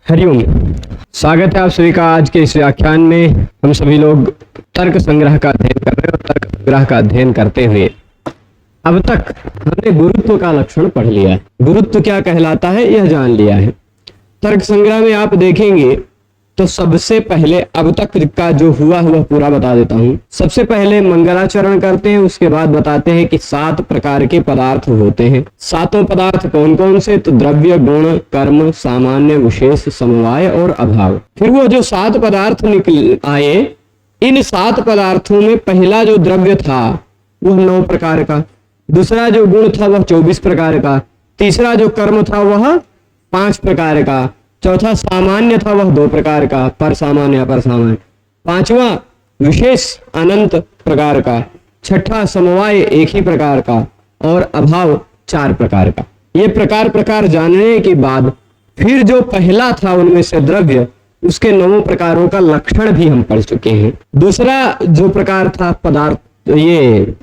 हरिओम। स्वागत है आप सभी का आज के इस व्याख्यान में। हम सभी लोग तर्क संग्रह का अध्ययन कर रहे हैं और तर्क संग्रह का अध्ययन करते हुए अब तक हमने गुरुत्व का लक्षण पढ़ लिया है। गुरुत्व क्या कहलाता है यह जान लिया है। तर्क संग्रह में आप देखेंगे तो सबसे पहले अब तक का जो हुआ वह पूरा बता देता हूं। सबसे पहले मंगलाचरण करते हैं, उसके बाद बताते हैं कि 7 प्रकार के पदार्थ होते हैं। 7 पदार्थ कौन कौन से? तो द्रव्य, गुण, कर्म, सामान्य, विशेष, समवाय और अभाव। फिर वो जो 7 पदार्थ निकल आए, इन 7 पदार्थों में पहला जो द्रव्य था वह 9 प्रकार का, दूसरा जो गुण था वह 24 प्रकार का, तीसरा जो कर्म था वह 5 प्रकार का, चौथा सामान्य था वह 2 प्रकार का, पर सामान्य अपर सामान्य, पांचवा विशेष अनंत प्रकार का, छठा समवाय 1 ही प्रकार का और अभाव 4 प्रकार का। ये प्रकार जानने के बाद फिर जो पहला था उनमें से द्रव्य, उसके 9 प्रकारों का लक्षण भी हम पढ़ चुके हैं। दूसरा जो प्रकार था पदार्थ, ये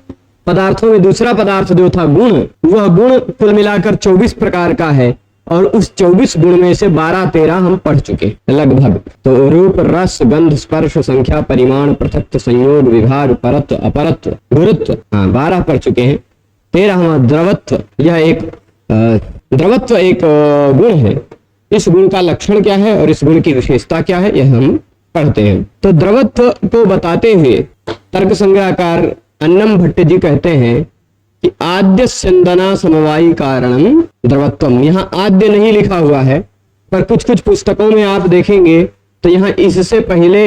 पदार्थों में दूसरा पदार्थ जो था गुण, वह गुण कुल मिलाकर 24 प्रकार का है और उस 24 गुण में से 12-13 हम पढ़ चुके लगभग। तो रूप, रस, गंध, स्पर्श, संख्या, परिमाण, पृथक्त्व, संयोग, विभाग, परत्व, अपरत्व, गुरुत्व, 12 पढ़ चुके हैं। 13वां द्रवत्व, यह एक द्रवत्व एक गुण है। इस गुण का लक्षण क्या है और इस गुण की विशेषता क्या है यह हम पढ़ते हैं। तो द्रवत्व को बताते हुए तर्क संग्रहकार अन्नम भट्ट जी कहते हैं कि आद्य स्यंदना समवायी कारणम द्रवत्वम। यहाँ आद्य नहीं लिखा हुआ है, पर कुछ कुछ पुस्तकों में आप देखेंगे तो यहाँ इससे पहले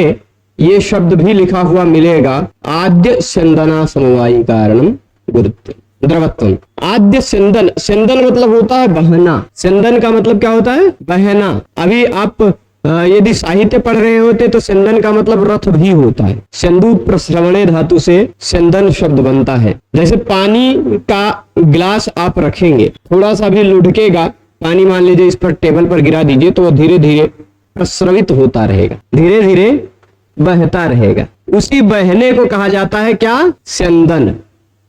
ये शब्द भी लिखा हुआ मिलेगा, आद्य स्यंदना समवायी कारणम गुरुत्व द्रवत्वम। आद्य स्यंदन, स्यंदन मतलब होता है बहना। स्यंदन का मतलब क्या होता है? बहना। अभी आप यदि साहित्य पढ़ रहे होते तो स्यंदन का मतलब रथ भी होता है। सिंधु प्रश्रवणे धातु से स्यंदन शब्द बनता है। जैसे पानी का गिलास आप रखेंगे, थोड़ा सा भी लुढ़केगा पानी, मान लीजिए इस पर टेबल पर गिरा दीजिए तो वह धीरे धीरे प्रस्रवित होता रहेगा, धीरे धीरे बहता रहेगा। उसी बहने को कहा जाता है क्या? स्यंदन।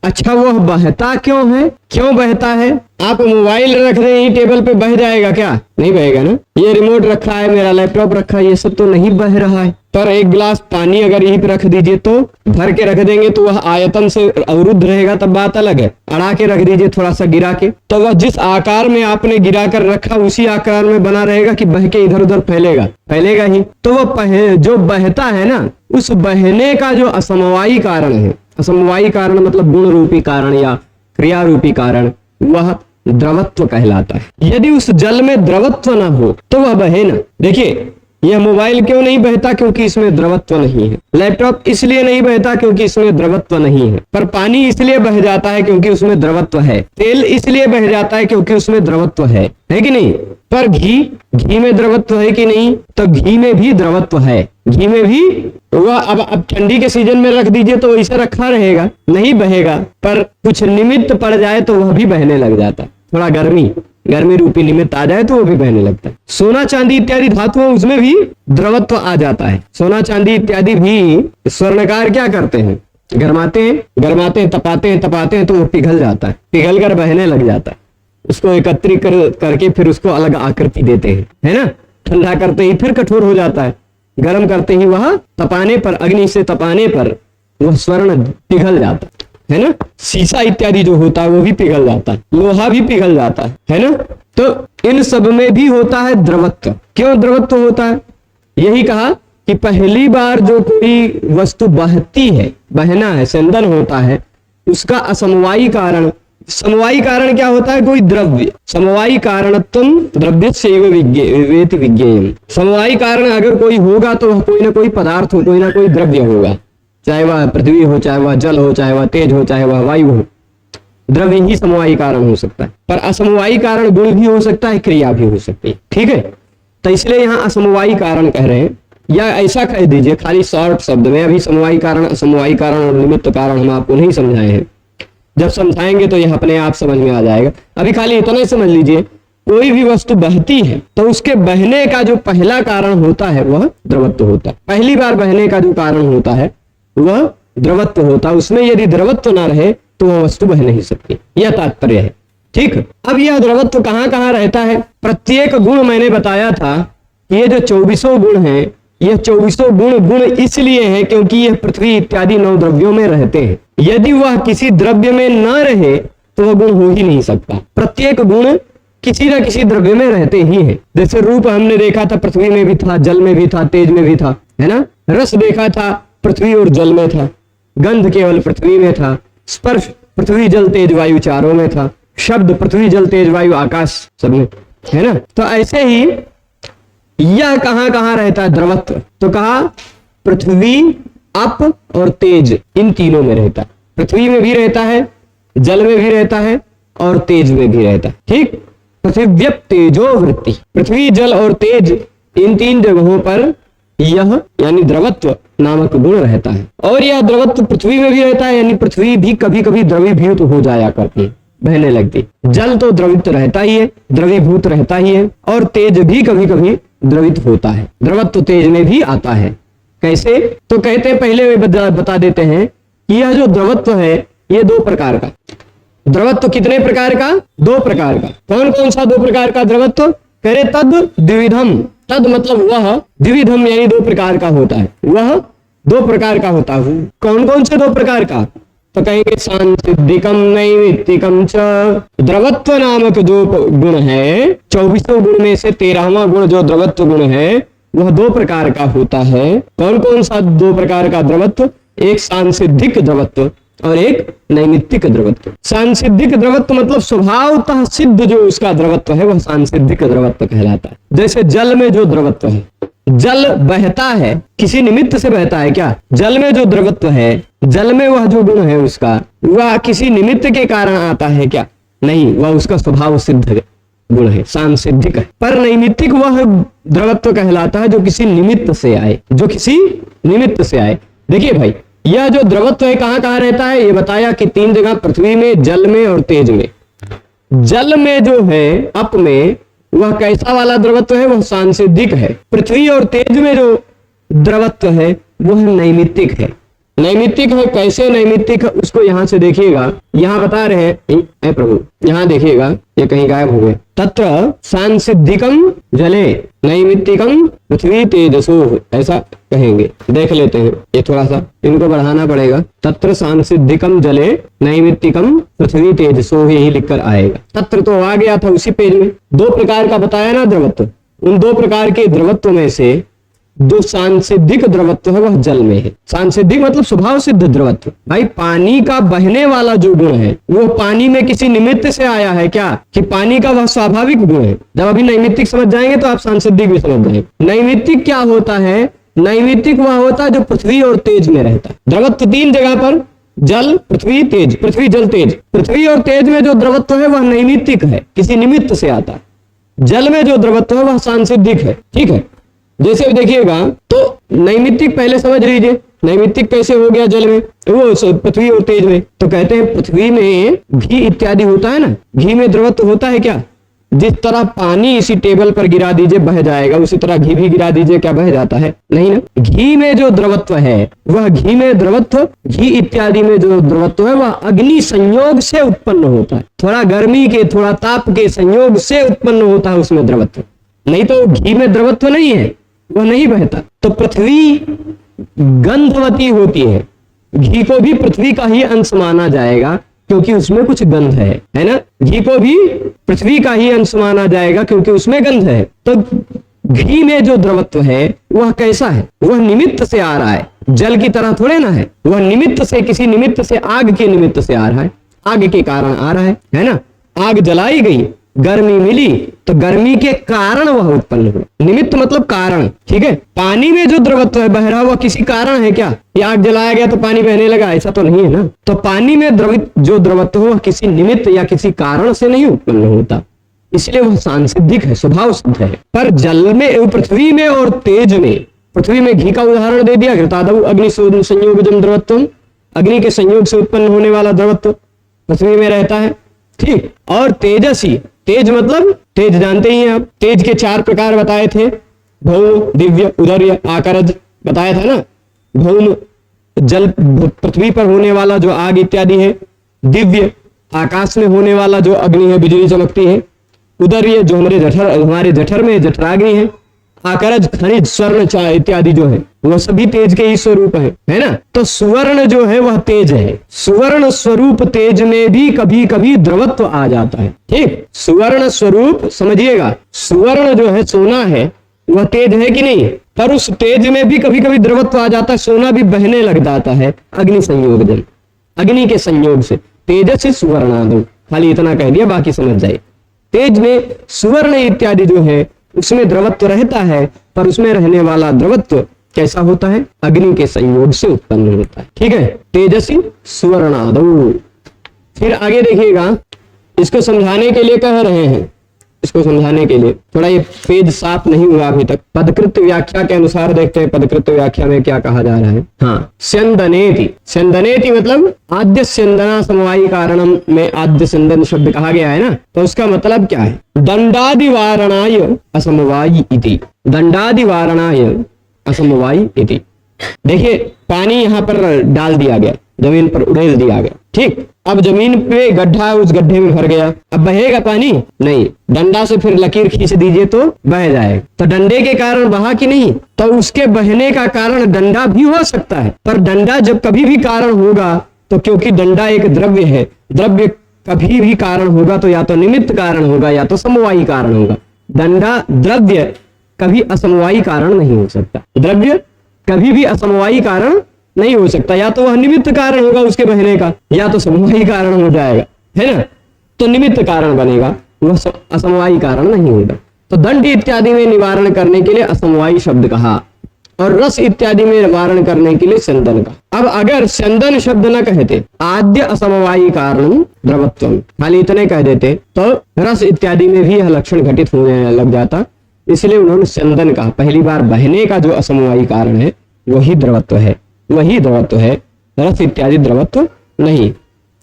अच्छा, वह बहता क्यों है? क्यों बहता है? आप मोबाइल रख रहे हैं टेबल पे, बह जाएगा क्या? नहीं बहेगा ना। ये रिमोट रखा है, मेरा लैपटॉप रखा है, ये सब तो नहीं बह रहा है। पर एक गिलास पानी अगर यहीं पे रख दीजिए तो भर के रख देंगे तो वह आयतन से अवरुद्ध रहेगा, तब बात अलग है। अड़ा के रख दीजिए थोड़ा सा गिरा के, तो वह जिस आकार में आपने गिरा कर रखा उसी आकार में बना रहेगा कि बह के इधर उधर फैलेगा? फैलेगा ही। तो वह जो बहता है ना, उस बहने का जो असमवायी कारण है, असमवायी कारण मतलब गुण रूपी कारण या क्रिया रूपी कारण, वह द्रवत्व कहलाता है। यदि उस जल में द्रवत्व ना हो तो वह बहे ना। देखिए, यह मोबाइल क्यों नहीं बहता? क्योंकि इसमें द्रवत्व नहीं है। लैपटॉप इसलिए नहीं बहता क्योंकि इसमें द्रवत्व नहीं है। पर पानी इसलिए बह जाता है क्योंकि उसमें द्रवत्व है। तेल इसलिए बह जाता है क्योंकि उसमें द्रवत्व है कि नहीं? पर घी में द्रवत्व है कि नहीं? तो घी में भी द्रवत्व है। घी में भी वह अब ठंडी के सीजन में रख दीजिए तो वैसे रखा रहेगा, नहीं बहेगा। पर कुछ निमित्त पड़ जाए तो वह भी बहने लग जाता है। थोड़ा गर्मी रूपी निमित्त आ जाए तो वो भी बहने लगता है। सोना चांदी इत्यादि धातुओं, उसमें भी द्रवत्व आ जाता है। सोना चांदी इत्यादि भी स्वर्णकार क्या करते हैं? गरमाते हैं, तपाते हैं तो वो पिघल जाता है, पिघल कर बहने लग जाता है। उसको एकत्रित करके फिर उसको अलग आकृति देते हैं, है ना। ठंडा करते ही फिर कठोर हो जाता है, गर्म करते ही वह तपाने पर, अग्नि से तपाने पर वह स्वर्ण पिघल जाता है ना। शीशा इत्यादि जो होता है वो भी पिघल जाता है, लोहा भी पिघल जाता है ना। तो इन सब में भी होता है द्रवत्व। क्यों द्रवत्व होता है? यही कहा कि पहली बार जो कोई वस्तु बहती है, बहना है, स्यंदन होता है, उसका असमवायी कारण, समवायी कारण क्या होता है? कोई द्रव्य। समवायी कारणत्वम द्रव्यस्यैव वेति विज्ञेयम्। समवायी कारण अगर कोई होगा तो वह कोई ना कोई पदार्थ हो, कोई ना कोई द्रव्य होगा, चाहे वह पृथ्वी हो, चाहे वह जल हो, चाहे वह तेज हो, चाहे वह वायु हो। द्रव्य ही समवायी कारण हो सकता है। पर असमवायी कारण गुण भी हो सकता है, क्रिया भी हो सकती है। ठीक है, तो इसलिए यहाँ असमवायी कारण कह रहे हैं, या ऐसा कह दीजिए खाली शॉर्ट शब्द में। अभी समवायी कारण, असमवायी कारण और निमित्त कारण हम आपको नहीं समझाए हैं। जब समझाएंगे तो यह अपने आप समझ में आ जाएगा। अभी खाली इतना ही समझ लीजिए, कोई भी वस्तु बहती है तो उसके बहने का जो पहला कारण होता है वह द्रवत्व होता है। पहली बार बहने का जो कारण होता है वह द्रवत्व होता है। उसमें यदि द्रवत्व ना रहे तो वह वस्तु बह नहीं सकती, यह तात्पर्य है। ठीक, अब यह द्रवत्व कहाँ कहाँ रहता है? प्रत्येक गुण मैंने बताया था कि ये जो 24 गुण हैं, यह 24 गुण इसलिए हैं क्योंकि यह पृथ्वी इत्यादि 9 द्रव्यों में रहते हैं। यदि वह किसी द्रव्य में न रहे तो वह गुण हो ही नहीं सकता। प्रत्येक गुण किसी न किसी द्रव्य में रहते ही हैं। जैसे रूप हमने देखा था, पृथ्वी में भी था, जल में भी था, तेज में भी था, है ना। रस देखा था, पृथ्वी और जल में था। गंध केवल पृथ्वी में था। स्पर्श पृथ्वी जल तेज वायु चारों में था। शब्द पृथ्वी जल तेज वायु आकाश सब में, है ना। तो ऐसे ही यह कहां कहां रहता है द्रवत्व, तो कहा पृथ्वी, अप और तेज, इन तीनों में रहता है। पृथ्वी में भी रहता है, जल में भी रहता है और तेज में भी रहता है। ठीक, पृथ्व्यप तेजो वृत्ति, पृथ्वी जल और तेज इन 3 जगहों पर यह यानी द्रवत्व नामक गुण रहता है। और यह द्रवत्व पृथ्वी में भी रहता है, यानी पृथ्वी भी कभी कभी द्रवीभूत हो जाया करती है, बहने लगती। जल तो द्रवित रहता ही है, द्रवीभूत रहता ही है, और तेज भी कभी कभी द्रवित होता है। द्रवत्व तेज में भी आता है। कैसे, तो कहते हैं, पहले बता देते हैं कि यह जो द्रवत्व है ये 2 प्रकार का। द्रवत्व कितने प्रकार का? 2 प्रकार का। कौन कौन सा 2 प्रकार का द्रवत्व? करे तद द्विविधम। तद मतलब वह, द्विविधम यानी 2 प्रकार का होता है, वह 2 प्रकार का होता है। कौन कौन से 2 प्रकार का? तो कहेंगे सांसिद्धिकम नैमित्तिकम च। द्रवत्व नामक जो गुण है, 24 गुण में से 13वां गुण जो द्रवत्व गुण है वह 2 प्रकार का होता है। कौन कौन सा 2 प्रकार का द्रवत्व? एक सांसिद्धिक द्रवत्व और एक नैमित्तिक द्रवत्व। सांसिद्धिक द्रवत्व मतलब स्वभावतः सिद्ध जो उसका द्रवत्व है वह सांसिद्धिक द्रवत्व कहलाता है। जैसे जल में जो द्रवत्व है, जल बहता है, किसी निमित्त से बहता है क्या? जल में जो द्रवत्व है, जल में वह जो गुण है उसका, वह किसी निमित्त के कारण आता है क्या? नहीं, वह उसका स्वभाव सिद्ध गुण है, सांसिद्धिक है। पर नैमित्तिक वह द्रवत्व कहलाता है जो किसी निमित्त से आए, जो किसी निमित्त से आए। देखिए भाई, यह जो द्रवत्व है कहां कहां रहता है? ये बताया कि 3 जगह, पृथ्वी में, जल में और तेज में। जल में जो है, अप में, वह कैसा वाला द्रवत्व है? वह सांसिद्धिक है। पृथ्वी और तेज में जो द्रवत्व है वह नैमित्तिक है। नैमित्तिक है। कैसे नैमित्तिक है उसको यहां से देखिएगा, यहां बता रहे हैं, ऐ प्रभु यहां देखिएगा, ये कहीं गायब हो गए। तत्र सांसिद्धिकम जले नैमित्तिकम पृथ्वी तेजसो, ऐसा कहेंगे। देख लेते हैं, ये थोड़ा सा इनको बढ़ाना पड़ेगा। तत्र सांसिद्धिकम जले नैमित्तिकम पृथ्वी तेजसो, यही लिखकर आएगा। तत्र तो आ गया था उसी पेज में। 2 प्रकार का बताया ना द्रवत्व। उन 2 प्रकार के द्रवत्व में से जो सांसिद्धिक द्रवत्व है वह जल में है। सांसिद्धिक मतलब स्वभाव सिद्ध द्रवत्व। भाई, पानी का बहने वाला जो गुण है वो पानी में किसी निमित्त से आया है क्या? कि पानी का वह स्वाभाविक गुण है। जब अभी नैमित्तिक समझ जाएंगे तो आप सांसिद्धिक भी समझ जाएंगे। नैमित्तिक क्या होता है? नैमित्तिक वह होता है जो पृथ्वी और तेज में रहता है। द्रवत्व 3 जगह पर, जल, पृथ्वी, तेज। पृथ्वी, जल, तेज। पृथ्वी और तेज में जो द्रवत्व है वह नैमित्तिक है, किसी निमित्त से आता है। जल में जो द्रवत्व है वह सांसिद्धिक है। ठीक है, जैसे देखिएगा तो नैमित्तिक पहले समझ लीजिए, नैमित्तिक कैसे हो गया जल में, वो पृथ्वी और तेज में। तो कहते हैं पृथ्वी में घी इत्यादि होता है ना, घी में द्रवत्व होता है क्या? जिस तरह पानी इसी टेबल पर गिरा दीजिए बह जाएगा, उसी तरह घी भी गिरा दीजिए, क्या बह जाता है? नहीं ना। घी में जो द्रवत्व है वह, घी में द्रवत्व, घी इत्यादि में जो द्रवत्व है वह अग्नि संयोग से उत्पन्न होता है। थोड़ा गर्मी के, थोड़ा ताप के संयोग से उत्पन्न होता है उसमें द्रवत्व। नहीं तो घी में द्रवत्व नहीं है, वह नहीं बहता। तो पृथ्वी गंधवती होती है, घी को भी पृथ्वी का ही अंश माना जाएगा क्योंकि उसमें कुछ गंध है ना। घी को भी पृथ्वी का ही अंश माना जाएगा क्योंकि उसमें गंध है। तो घी में जो द्रवत्व है वह कैसा है? वह निमित्त से आ रहा है, जल की तरह थोड़े ना है। वह निमित्त से, किसी निमित्त से, आग के निमित्त से आ रहा है, आग के कारण आ रहा है ना। आग जलाई गई, गर्मी मिली, तो गर्मी के कारण वह उत्पन्न हुआ। निमित्त मतलब कारण। ठीक है, पानी में जो द्रवत्व है बह रहा हुआ किसी कारण है क्या? ये आग जलाया गया तो पानी बहने लगा, ऐसा तो नहीं है ना। तो पानी में द्रवित जो द्रवत्व हो किसी निमित्त या किसी कारण से नहीं उत्पन्न होता, इसलिए वह सांसिद्धिक है, स्वभाव सिद्ध है। पर जल में, पृथ्वी में और तेज में, पृथ्वी में घी का उदाहरण दे दिया, घृतादौ अग्नि संयोगजम द्रवत्वम, अग्नि के संयोग से उत्पन्न होने वाला द्रवत्व पृथ्वी में रहता है। ठीक, और तेजसी, तेज मतलब तेज जानते ही हैं आप, तेज के 4 प्रकार बताए थे, भौम, दिव्य, उदर्य, आकरज बताया था ना। भौम जल, पृथ्वी पर होने वाला जो आग इत्यादि है। दिव्य आकाश में होने वाला जो अग्नि है, बिजली चमकती है। उदर्य जो हमारे जठर में जठराग्नि है। आकरज, खनिज, स्वर्ण, चाय इत्यादि जो है वह सभी तेज के ही स्वरूप है ना। तो सुवर्ण जो है वह तेज है। सुवर्ण स्वरूप तेज में भी कभी कभी द्रवत्व आ जाता है। ठीक, सुवर्ण स्वरूप समझिएगा, सुवर्ण जो है सोना है वह तेज है कि नहीं, पर उस तेज में भी कभी कभी द्रवत्व आ जाता है, सोना भी बहने लग जाता है अग्नि संयोग जल, अग्नि के संयोग से। तेजस सुवर्णादो, खाली इतना कह दिया, बाकी समझ जाए। तेज में सुवर्ण इत्यादि जो है उसमें द्रवत्व रहता है, पर उसमें रहने वाला द्रवत्व कैसा होता है, अग्नि के संयोग से उत्पन्न होता है। ठीक है, तेजसी सुवर्णादो। फिर आगे देखिएगा, इसको समझाने के लिए कह रहे हैं, इसको समझाने के लिए थोड़ा ये पेज साफ नहीं हुआ अभी तक। पदकृत व्याख्या के अनुसार देखते हैं पदकृत व्याख्या में क्या कहा जा रहा है। हाँ, स्यंदनेति, स्यंदनेति मतलब आद्य स्यंदना समवायी कारणम में आद्य स्यंदन शब्द कहा गया है ना, तो उसका मतलब क्या है, दंडादिवारणाय असमवायी इति, दंडादिवारणाय असमवायी इति। देखिए पानी यहाँ पर डाल दिया गया, जमीन पर उड़ेल दिया गया, ठीक। अब जमीन पे गड्ढा है, उस गड्ढे में भर गया, अब बहेगा पानी नहीं, डंडा से फिर लकीर खींच दीजिए तो बह जाएगा। तो डंडे के कारण बहा कि नहीं, तो उसके बहने का कारण डंडा भी हो सकता है, पर डंडा जब कभी भी कारण होगा तो क्योंकि डंडा एक द्रव्य है, द्रव्य कभी भी कारण होगा तो या तो निमित्त कारण होगा या तो समवायी कारण होगा। डंडा द्रव्य कभी असमवायी कारण नहीं हो सकता, द्रव्य कभी भी असमवायी कारण नहीं हो सकता, या तो वह निमित्त कारण होगा उसके बहने का या तो समवायी कारण हो जाएगा, है ना। तो निमित्त कारण बनेगा, वह असमवायी कारण नहीं होगा। तो दंड इत्यादि में निवारण करने के लिए असमवायी शब्द कहा, और रस इत्यादि में निवारण करने के लिए स्यंदन का। अब अगर स्यंदन शब्द न कहते, आद्य असमवायी कारण द्रवत्वम, खाली इतने कह देते, तो रस इत्यादि में भी यह लक्षण घटित होने लग जाता, इसलिए उन्होंने स्यंदन कहा। पहली बार बहने का जो असमवायी कारण है वही द्रवत्व है, वही द्रवत्व है, रस इत्यादि द्रवत्व नहीं।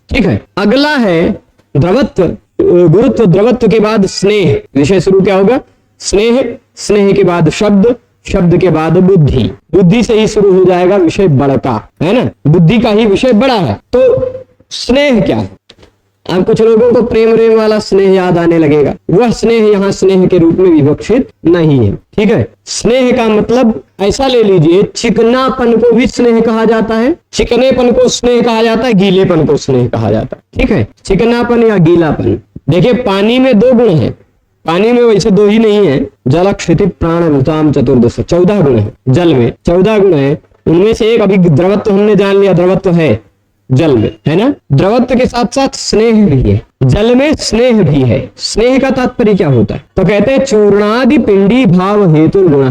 ठीक है, अगला है द्रवत्व, गुरुत्व। द्रवत्व के बाद स्नेह, विषय शुरू क्या होगा, स्नेह, स्नेह के बाद शब्द, शब्द के बाद बुद्धि, बुद्धि से ही शुरू हो जाएगा विषय बड़का, है ना, बुद्धि का ही विषय बड़ा है। तो स्नेह क्या है, अब कुछ लोगों को प्रेम प्रेम वाला स्नेह याद आने लगेगा, वह स्नेह यहाँ स्नेह के रूप में विवक्षित नहीं है। ठीक है, स्नेह का मतलब ऐसा ले लीजिए, चिकनापन को भी स्नेह कहा जाता है, चिकनेपन को स्नेह कहा जाता है, गीलेपन को स्नेह कहा जाता है। ठीक है, चिकनापन या गीलापन। देखिए पानी में दो गुण है, पानी में वैसे दो ही नहीं है, जल क्षिति प्राण अमृताम चतुर्दश, 14 गुण है, जल में 14 गुण है, उनमें से एक अभी द्रवत्व हमने जान लिया, द्रवत्व है जल में, है ना। द्रवत्व के साथ साथ स्नेह भी है, जल में स्नेह भी है। स्नेह का तात्पर्य क्या होता है, तो कहते हैं चूर्णादि पिंडी भाव हेतु गुण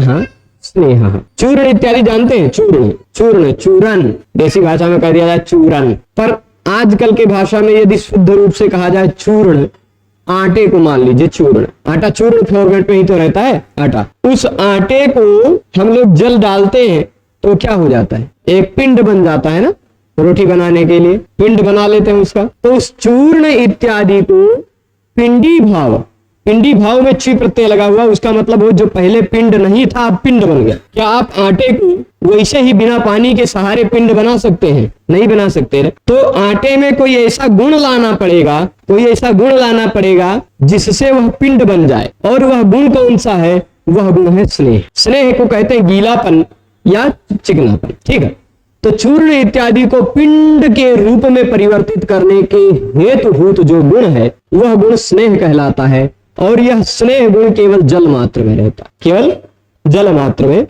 स्नेह। चूर्ण इत्यादि जानते हैं, चूर्ण, चूर्ण, चूरन, देसी भाषा में कह दिया जाए चूरन, पर आजकल के भाषा में यदि शुद्ध रूप से कहा जाए चूर्ण, आटे को मान लीजिए चूर्ण, आटा चूर्ण फॉर्मेट में ही तो रहता है आटा, उस आटे को हम लोग जल डालते हैं तो क्या हो जाता है, एक पिंड बन जाता है ना, रोटी बनाने के लिए पिंड बना लेते हैं उसका। तो उस चूर्ण इत्यादि को पिंडी भाव, पिंडी भाव में ची प्रत्यय लगा हुआ, उसका मतलब वो जो पहले पिंड नहीं था अब पिंड बन गया। क्या आप आटे को वैसे ही बिना पानी के सहारे पिंड बना सकते हैं, नहीं बना सकते। तो आटे में कोई ऐसा गुण लाना पड़ेगा, कोई ऐसा गुण लाना पड़ेगा जिससे वह पिंड बन जाए, और वह गुण कौन सा है, वह गुण है स्नेह। स्नेह को कहते हैं गीलापन या चिकनापन। ठीक है, तो चूर्ण इत्यादि को पिंड के रूप में परिवर्तित करने के हेतुभूत जो गुण है वह गुण स्नेह कहलाता है, और यह स्नेह गुण केवल जल मात्र में रहता है, केवल जल मात्र में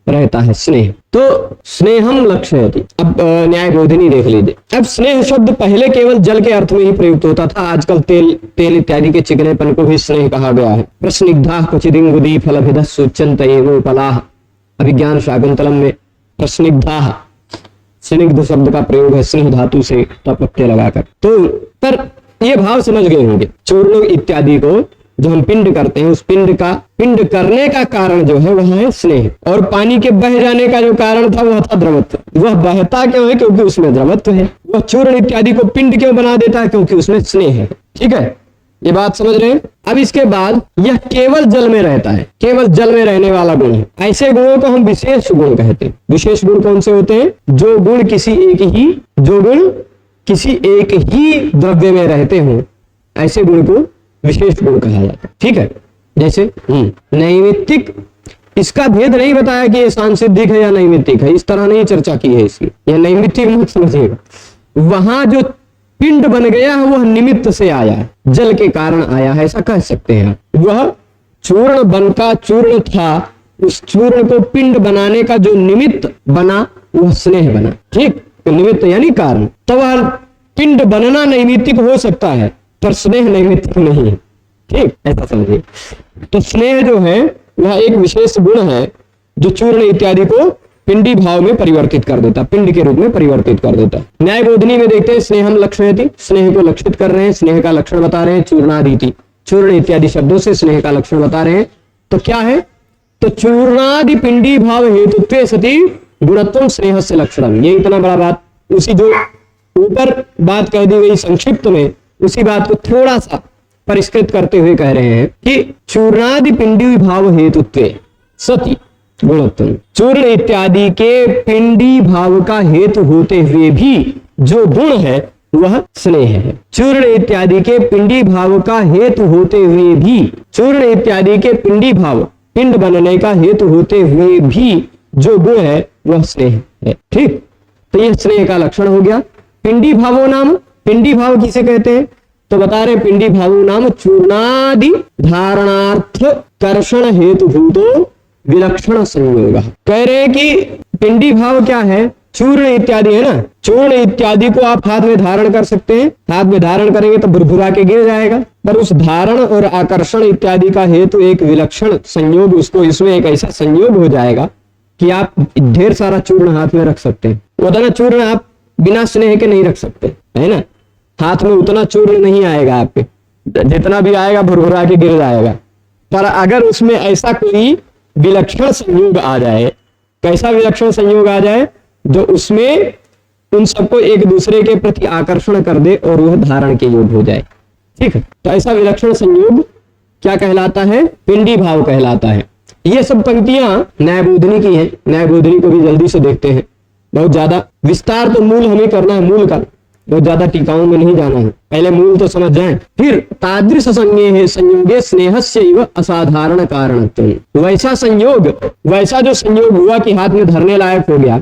रहता है स्नेह। तो स्नेहम लक्ष्यति। अब न्याय बोधिनी देख लीजिए। अब स्नेह शब्द पहले केवल जल के अर्थ में ही प्रयुक्त होता था, आजकल तेल इत्यादि के चिकनेपन को भी स्नेह कहा गया है। प्रस्निग्धा क्वचिदिंगुदी फलभिदः सुच्यन्त एवं फलाः, अभिज्ञान शाकुंतलम में प्रस्निग्धा, स्निग्ध शब्द का प्रयोग है स्नेह धातु से प्रत्यय लगाकर। तो पर ये भाव समझ गए होंगे, चूर्ण इत्यादि को जो हम पिंड करते हैं, उस पिंड करने का कारण जो है वह है स्नेह, और पानी के बह जाने का जो कारण था वह था द्रवत्व। वह बहता क्यों है, क्योंकि उसमें द्रवत्व है। वह चूर्ण इत्यादि को पिंड क्यों बना देता है, क्योंकि उसमें स्नेह है। ठीक है, ये बात समझ रहे हैं। अब इसके बाद यह केवल जल में रहता है, केवल जल में रहने वाला गुण है। ऐसे गुणों को हम विशेष गुण कहते हैं। विशेष गुण कौन से होते हैं, जो गुण किसी एक ही द्रव्य में रहते हों, ऐसे गुण को विशेष गुण कहा जाता है। ठीक है, जैसे नैमित्तिक इसका भेद नहीं बताया कि ये सांसिधिक है या नैमित्तिक है, इस तरह नहीं चर्चा की है इसकी, यह नैमित्तिक मत समझिएगा। वहां जो पिंड बन गया है वह निमित्त से आया है, जल के कारण आया है, ऐसा कह सकते हैं। वह चूर्ण बनका चूर्ण था, उस चूर्ण को पिंड बनाने का जो निमित्त बना वह स्नेह बना। ठीक, तो निमित्त यानी कारण। तो वह पिंड बनना नैमित्तिक हो सकता है पर स्नेह नैमित्तिक नहीं है। ठीक, ऐसा समझिए। तो स्नेह जो है वह एक विशेष गुण है जो चूर्ण इत्यादि को पिंडी भाव में परिवर्तित कर देता, पिंड के रूप में परिवर्तित कर देता। न्याय बोधनी में देखते हैं स्नेहम लक्षयति, स्नेह को लक्षित कर रहे हैं, स्नेह का लक्षण बता रहे हैं। चूर्णादिति, चूर्ण इत्यादि शब्दों से स्नेह का लक्षण बता रहे हैं। तो क्या है, तो चूर्णादि पिंडी भाव हेतुत्वे सती गुणत्वम स्नेह से लक्षणम। ये इतना बड़ा बात, उसी जो ऊपर बात कह दी गई संक्षिप्त में, उसी बात को थोड़ा सा परिष्कृत करते हुए कह रहे हैं कि चूर्णादि पिंडी भाव हेतुत्वे सती गुणत्व, चूर्ण इत्यादि के पिंडी भाव का हेतु होते हुए भी जो गुण है वह स्नेह है। चूर्ण इत्यादि के पिंडी भाव का हेतु होते हुए भी, चूर्ण इत्यादि के पिंडी भाव, पिंड बनने का हेतु होते हुए भी जो गुण है वह स्नेह है। ठीक, तो यह स्नेह का लक्षण हो गया। पिंडी भावो नाम, पिंडी भाव किसे कहते हैं, तो बता रहे पिंडी भावो नाम चूर्णादि धारणार्थ कर्षण हेतु भूतो विलक्षण संयोग। कह रहे हैं कि पिंडी भाव क्या है, चूर्ण इत्यादि है ना, चूर्ण इत्यादि को आप हाथ में धारण कर सकते हैं, हाथ में धारण करेंगे तो भुरभुरा के गिर जाएगा, पर उस धारण और आकर्षण इत्यादि का हेतु एक विलक्षण संयोग, उसको इसमें एक ऐसा संयोग हो जाएगा कि आप ढेर सारा चूर्ण हाथ में रख सकते हैं। उतना चूर्ण आप बिना स्नेह के नहीं रख सकते, है ना, हाथ में उतना चूर्ण नहीं आएगा आपके, जितना भी आएगा भुरभुरा के गिर जाएगा। पर अगर उसमें ऐसा कोई विलक्षण संयोग आ जाए, कैसा विलक्षण संयोग आ जाए, जो उसमें उन सबको एक दूसरे के प्रति आकर्षण कर दे और वह धारण के योग हो जाए। ठीक है, तो ऐसा विलक्षण संयोग क्या कहलाता है, पिंडी भाव कहलाता है। ये सब पंक्तियां न्याय बोधनी की हैं, न्याय बोधनी को भी जल्दी से देखते हैं। बहुत ज्यादा विस्तार तो मूल हमें करना है, मूल का बहुत ज्यादा टीकाओं में नहीं जाना है, पहले मूल तो समझ जाएं। फिर तादृश संज्ञे संयोगे स्नेहस्यैव असाधारण कारणत्वम्, वैसा संयोग, वैसा जो संयोग हुआ कि हाथ में धरने लायक हो गया,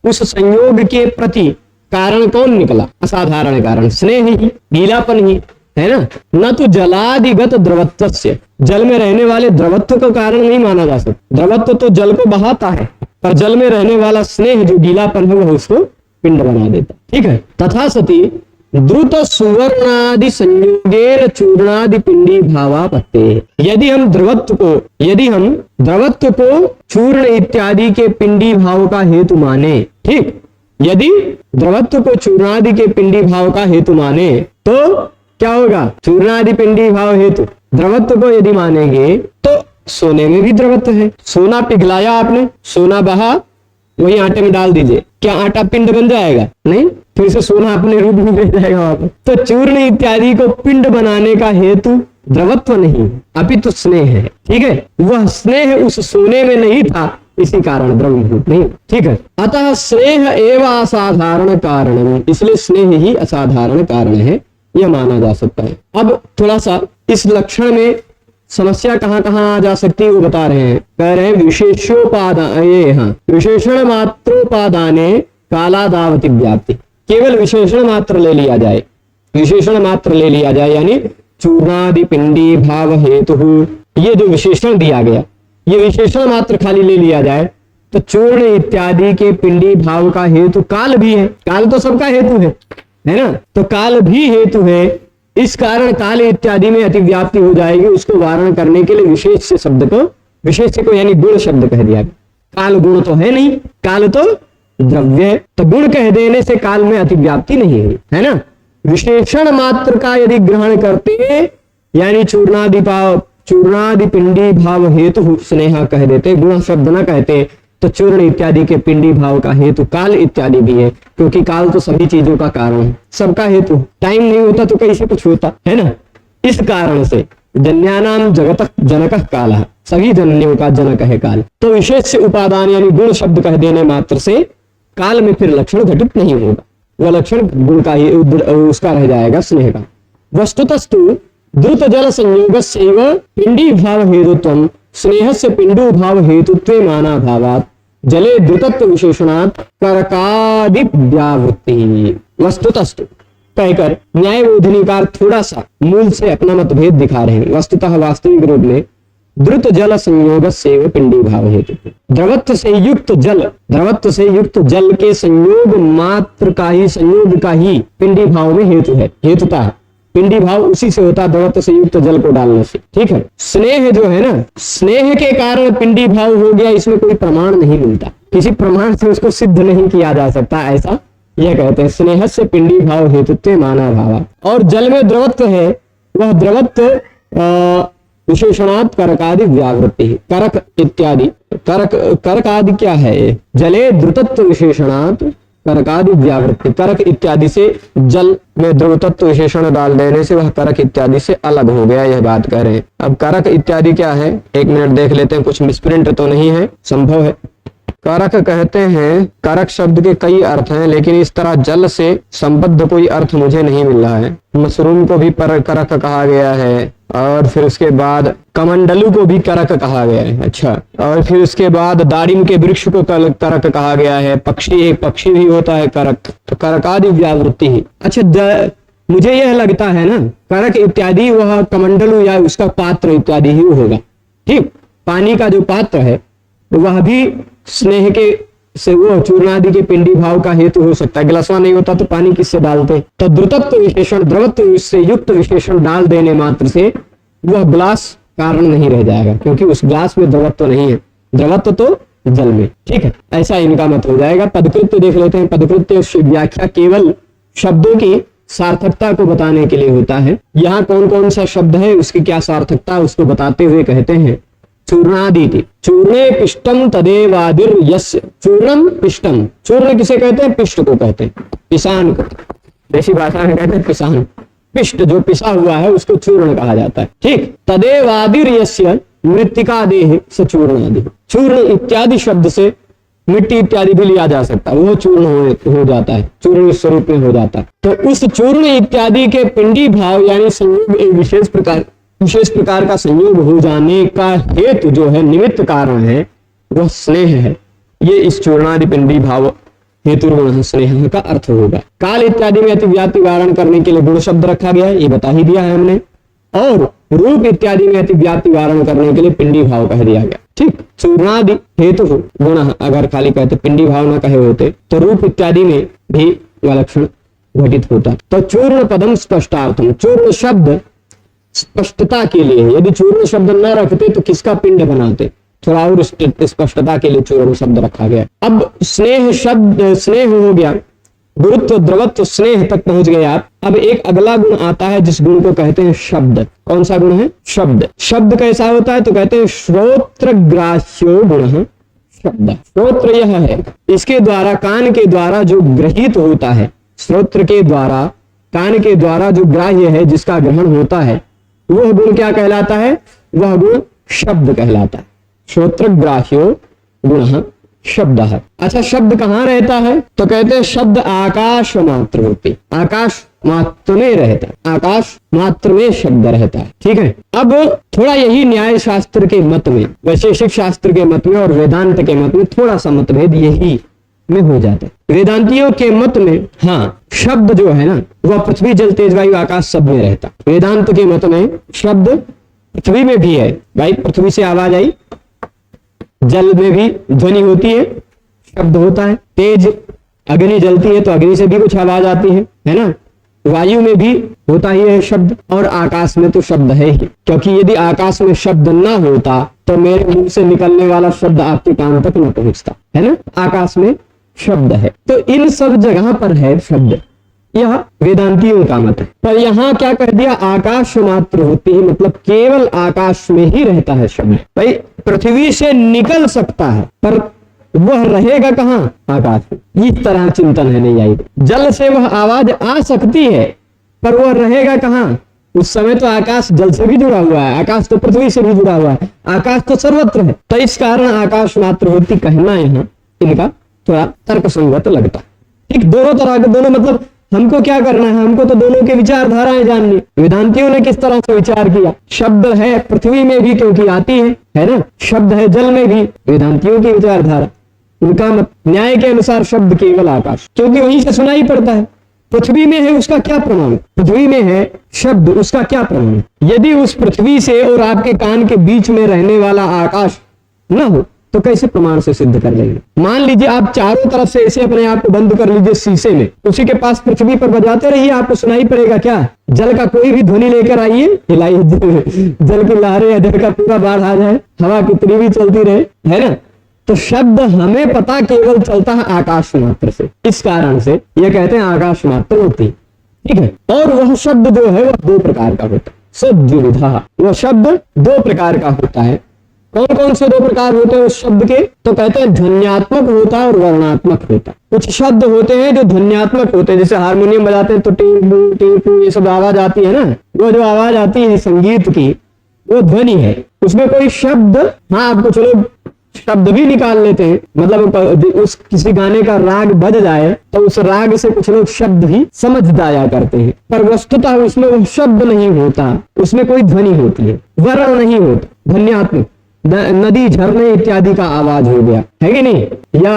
उस संयोग के प्रति कारण कौन निकला, असाधारण कारण, स्नेह ही, गीलापन ही, है ना। न तो जलादिगत द्रवत्वस्य, जल में रहने वाले द्रवत्व का कारण नहीं माना जा सकता, द्रवत्व तो जल को बहाता है, पर जल में रहने वाला स्नेह जो गीलापन है वह उसको पिंड बना देता। ठीक है, तथा सती द्रुत सुवर्णादि संयोगेर चूर्णादि पिंडी भावापत्ते, यदि हम द्रवत्व को चूर्ण इत्यादि के पिंडी भाव का हेतु माने, ठीक, यदि द्रवत्व को चूर्णादि के पिंडी भाव का हेतु माने तो क्या होगा, चूर्णादि पिंडी भाव हेतु द्रवत्व को यदि मानेंगे तो सोने में भी द्रवत्व है, सोना पिघलाया आपने, सोना बहा, वही आटे में डाल दीजिए, क्या आटा पिंड बन जाएगा, नहीं, फिर से सोना अपने रूप में ले जाएगा वापस। तो चूर्ण इत्यादि को पिंड बनाने का हेतु द्रवत्व नहीं अपितु स्नेह है। ठीक है, वह स्नेह उस सोने में नहीं था, इसी कारण द्रव्यभूत नहीं। ठीक है, अतः स्नेह एवं असाधारण कारण, इसलिए स्नेह ही असाधारण कारण है, यह माना जा सकता है। अब थोड़ा सा इस लक्षण में समस्या कहाँ कहाँ आ जा सकती है वो बता रहे हैं, कह रहे हैं विशेषोपादान, ये हाँ, विशेषण मात्रोपादाने कालादावति व्याप्ति, केवल विशेषण मात्र ले लिया जाए, विशेषण मात्र ले लिया जाए, यानी चूर्णादि पिंडी भाव हेतु, ये जो विशेषण दिया गया, ये विशेषण मात्र खाली ले लिया जाए तो चूर्ण इत्यादि के पिंडी भाव का हेतु काल भी है, काल तो सबका हेतु है ना, तो काल भी हेतु है, इस कारण काल इत्यादि में अतिव्याप्ति हो जाएगी। उसको वारण करने के लिए विशेष से शब्द को, विशेष को यानी गुण शब्द कह दिया। काल गुण तो है नहीं, काल तो द्रव्य, तो गुण कह देने से काल में अतिव्याप्ति नहीं हुई, है ना। विशेषण मात्र का यदि ग्रहण करते यानी चूर्णादि पिंडी भाव हेतु स्नेह कह देते, गुण शब्द न कहते, तो चूर्ण इत्यादि के पिंडी भाव का हेतु काल इत्यादि भी है, क्योंकि काल तो सभी चीजों का कारण है, सबका हेतु। टाइम नहीं होता तो कैसे कुछ होता, है ना। इस कारण से जन्यानाम जगत जनक काल, सभी जननियों का जनक है काल। तो विशेष उपादान यानी गुण शब्द कह देने मात्र से काल में फिर लक्षण घटित नहीं होगा, वह लक्षण गुण का ही उसका रह जाएगा, स्नेह का। वस्तुतस्तु द्रुत जल संयोगस्यैव पिंडी भाव हेतुत्वं स्नेहस्य पिंडो भाव हेतुत्वे माना भावात् जले द्रुतत्व विशेषणात् करकादि व्यावृत्ति। वस्तुतस्तु कहकर न्यायबोधिनीकार थोड़ा सा मूल से अपना मतभेद दिखा रहे हैं। वस्तुतः वास्तविक रूप में द्रुत जल संयोगस्यैव पिंडी भाव हेतु, द्रवत्व से युक्त जल के संयोग मात्र का ही, संयोग का ही पिंडी भाव में हेतु है, हेतुता है। पिंडी भाव उसी से होता है द्रवत्व से युक्त जल को डालने से। ठीक है, स्नेह जो है ना, स्नेह के कारण पिंडी भाव हो गया, इसमें कोई प्रमाण नहीं मिलता, किसी प्रमाण से उसको सिद्ध नहीं किया जा सकता, ऐसा यह कहते हैं। स्नेह से पिंडी भाव हेतुत्व माना भावा। और जल में द्रवत्व है, वह द्रवत्व विशेषणात् करकादि व्यावृत्ति, करक इत्यादि, करक आदि क्या है, जले द्रुतत्व विशेषणात् करकादि व्यावृत्ति, करक इत्यादि से जल में द्रुतत्व विशेषण डाल देने से वह करक इत्यादि से अलग हो गया, यह बात कह रहे हैं। अब करक इत्यादि क्या है, एक मिनट देख लेते हैं, कुछ मिसप्रिंट तो नहीं है, संभव है। करक कहते हैं, करक शब्द के कई अर्थ हैं, लेकिन इस तरह जल से संबद्ध कोई अर्थ मुझे नहीं मिल रहा है। मशरूम को भी करक कहा गया है, और फिर उसके बाद कमंडलू को भी करक कहा गया है। अच्छा, और फिर उसके बाद दारिम के वृक्ष को करक कहा गया है। पक्षी, एक पक्षी भी होता है करक, तो करकादि व्यावृत्ति ही। अच्छा, मुझे यह लगता है ना, करक इत्यादि वह कमंडलू या उसका पात्र इत्यादि ही होगा। ठीक, पानी का जो पात्र है वह भी स्नेह के से वो चूर्णादि के पिंडी भाव का हेतु हो सकता है। गिलासवा नहीं होता तो पानी किससे डालते, तो द्रुतत्व विशेषण, द्रवत्व से युक्त विशेषण डाल देने मात्र से वह ग्लास कारण नहीं रह जाएगा, क्योंकि उस ग्लास में द्रवत्व नहीं है, द्रवत्व तो जल में। ठीक है, ऐसा इनका मत हो जाएगा। पदकृत्य देख लेते हैं। पदकृत्य व्याख्या केवल शब्दों की सार्थकता को बताने के लिए होता है। यहाँ कौन कौन सा शब्द है, उसकी क्या सार्थकता, उसको बताते हुए कहते हैं चूर्णादीति, चूर्णे पिष्टम तदेवादिर यस्य। चूर्णम पिष्टम, चूर्ण किसे कहते हैं, पिष्ट को कहते हैं, पिसान को, देसी भाषा में कहते हैं पिसान। पिष्ट जो पिसा हुआ है उसको चूर्ण कहा जाता है। ठीक, तदेवादिर यस्य मृत्तिका देह स चूर्णादि। चूर्ण इत्यादि शब्द से मिट्टी इत्यादि भी लिया जा सकता है, वो चूर्ण हो जाता है, चूर्ण स्वरूप में हो जाता है। तो उस चूर्ण इत्यादि के पिंडी भाव यानी संयोग एक विशेष प्रकार का संयोग हो जाने का हेतु जो है, निमित्त कारण है, वह स्नेह है। ये इस चूर्णादि पिंडी भाव हेतु गुण स्नेह का अर्थ होगा। काल इत्यादि में अतिव्याप्ति वारण करने के लिए गुण शब्द रखा गया है, ये बता ही दिया है हमने। और रूप इत्यादि में अतिव्याप्ति वारण करने के लिए पिंडी भाव कह दिया गया। ठीक, चूर्णादि हेतु गुण अगर खाली कहते पिंडी भाव न कहे होते तो रूप इत्यादि में भी वह लक्षण घटित होता। तो चूर्ण पदम स्पष्टार्थम, चूर्ण शब्द स्पष्टता के लिए। यदि चूर्ण शब्द न रखते तो किसका पिंड बनाते, थोड़ा और स्पष्टता के लिए चूर्ण शब्द रखा गया। अब स्नेह शब्द, स्नेह हो गया, गुरुत्व द्रवत्व स्नेह तक पहुंच गए आप। अब एक अगला गुण आता है जिस गुण को कहते हैं शब्द। कौन सा गुण है, शब्द। शब्द कैसा होता है, तो कहते हैं श्रोत्रग्राह्यो गुण शब्द। श्रोत्र यह है, इसके द्वारा, कान के द्वारा जो ग्रहित होता है, श्रोत्र के द्वारा, कान के द्वारा जो ग्राह्य है, जिसका ग्रहण होता है, वह गुण क्या कहलाता है, वह गुण शब्द कहलाता है। श्रोत्रग्राह्यो गुण शब्द है। अच्छा, शब्द कहाँ रहता है, तो कहते हैं शब्द आकाश मात्र होती, आकाश मात्र में रहता है, आकाश मात्र में शब्द रहता है। ठीक है, अब थोड़ा यही न्याय शास्त्र के मत में, वैशेषिक शास्त्र के मत में और वेदांत के मत में थोड़ा सा मतभेद यही में हो जाता है। वेदांतियों के मत में हाँ, शब्द जो है ना, वह पृथ्वी जल तेज वायु आकाश सब में रहता। वेदांत के मत में शब्द पृथ्वी में भी है, भाई पृथ्वी से आवाज आई, जल में भी ध्वनि होती है, शब्द होता है। तेज अग्नि जलती है तो अग्नि से भी कुछ आवाज आती है ना। वायु में भी होता ही है शब्द, और आकाश में तो शब्द है ही, क्योंकि यदि आकाश में शब्द ना होता तो मेरे मुंह से निकलने वाला शब्द आपके कान तक न पहुंचता, है ना। आकाश में शब्द है, तो इन सब जगह पर है शब्द, यह वेदांतियों का मत है। पर यहाँ क्या कह दिया, आकाश मात्र होती है, मतलब केवल आकाश में ही रहता है शब्द। भाई पृथ्वी से निकल सकता है पर वह रहेगा कहाँ, आकाश में। इस तरह चिंतन है नहीं आई। जल से वह आवाज आ सकती है पर वह रहेगा कहाँ, उस समय तो आकाश जल से भी जुड़ा हुआ है, आकाश तो पृथ्वी से भी जुड़ा हुआ है, आकाश तो सर्वत्र है। तो इस कारण आकाश मात्र होती कहना यहाँ इनका थोड़ा तर्क संगत लगता है। ठीक, दोनों तरह के, दोनों मतलब हमको क्या करना है, हमको तो दोनों के विचारधाराएं जाननी। वेदांतियों ने किस तरह से विचार किया, शब्द है पृथ्वी में भी क्योंकि आती है ना, शब्द है जल में भी, वेदांतियों की विचारधारा, उनका मत न्याय के अनुसार शब्द केवल आकाश, क्योंकि वहीं से सुनाई पड़ता है। पृथ्वी में है उसका क्या प्रमाण, पृथ्वी में है शब्द उसका क्या प्रमाण। यदि उस पृथ्वी से और आपके कान के बीच में रहने वाला आकाश न हो तो कैसे प्रमाण से सिद्ध कर लेंगे। मान लीजिए आप चारों तरफ से ऐसे अपने आप को बंद कर लीजिए शीशे में, उसी के पास पृथ्वी पर बजाते रहिए, आपको सुनाई पड़ेगा क्या, जल का कोई भी ध्वनि लेकर आइए, हिलाइए, जल की लहरें, इधर का पूरा बाढ़ आ जाए, हवा कितनी भी चलती रहे, है ना। तो शब्द हमें पता केवल चलता है आकाश मात्र से, इस कारण से ये कहते हैं आकाश मात्र होती, ठीक है। और वह शब्द जो है वह दो प्रकार का होता है, सद्विविधा, वह शब्द दो प्रकार का होता है। कौन कौन से दो प्रकार होते हैं उस शब्द के, तो कहते हैं ध्वन्यात्मक होता है और वर्णात्मक होता है। कुछ शब्द होते हैं जो ध्वन्यात्मक होते हैं, जैसे हारमोनियम बजाते हैं तो टीपू टीपू ये सब आवाज आती है ना, वो जो आवाज आती है संगीत की वो ध्वनि है, उसमें कोई शब्द, हाँ आपको चलो शब्द भी निकाल लेते हैं, मतलब उस किसी गाने का राग बज जाए तो उस राग से कुछ लोग शब्द ही समझ जाया करते हैं, पर वस्तुतः उसमें वो शब्द नहीं होता, उसमें कोई ध्वनि होती है, वर्ण नहीं होता। ध्वन्यात्मक नदी झरने इत्यादि का आवाज हो गया, है कि नहीं, या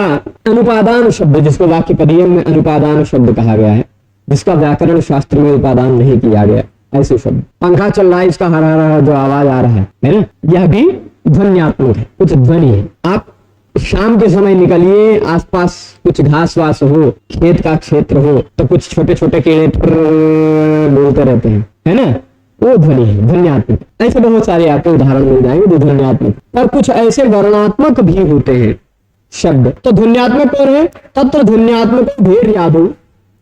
अनुपादान शब्द जिसको वाक्य पदीय में अनुपादान शब्द कहा गया है, जिसका व्याकरण शास्त्र में उपादान नहीं किया गया, ऐसे शब्द। पंखा चल रहा है, इसका हरा हरा जो आवाज आ रहा है ना, यह भी ध्वन्यात्मक है, कुछ ध्वनि है। आप शाम के समय निकलिए, आसपास कुछ घास वास हो, खेत का क्षेत्र हो, तो कुछ छोटे छोटे कीड़े बोलते रहते हैं, है ना, वो ध्वनि है, ध्वन्यात्मक। ऐसे बहुत सारे आपको उदाहरण मिल जाएंगे जो ध्वन्यात्मक, और कुछ ऐसे वर्णात्मक भी होते हैं शब्द। तो ध्वन्यात्मक कौन है, तत्र ध्वन्यात्मक भेर यादव,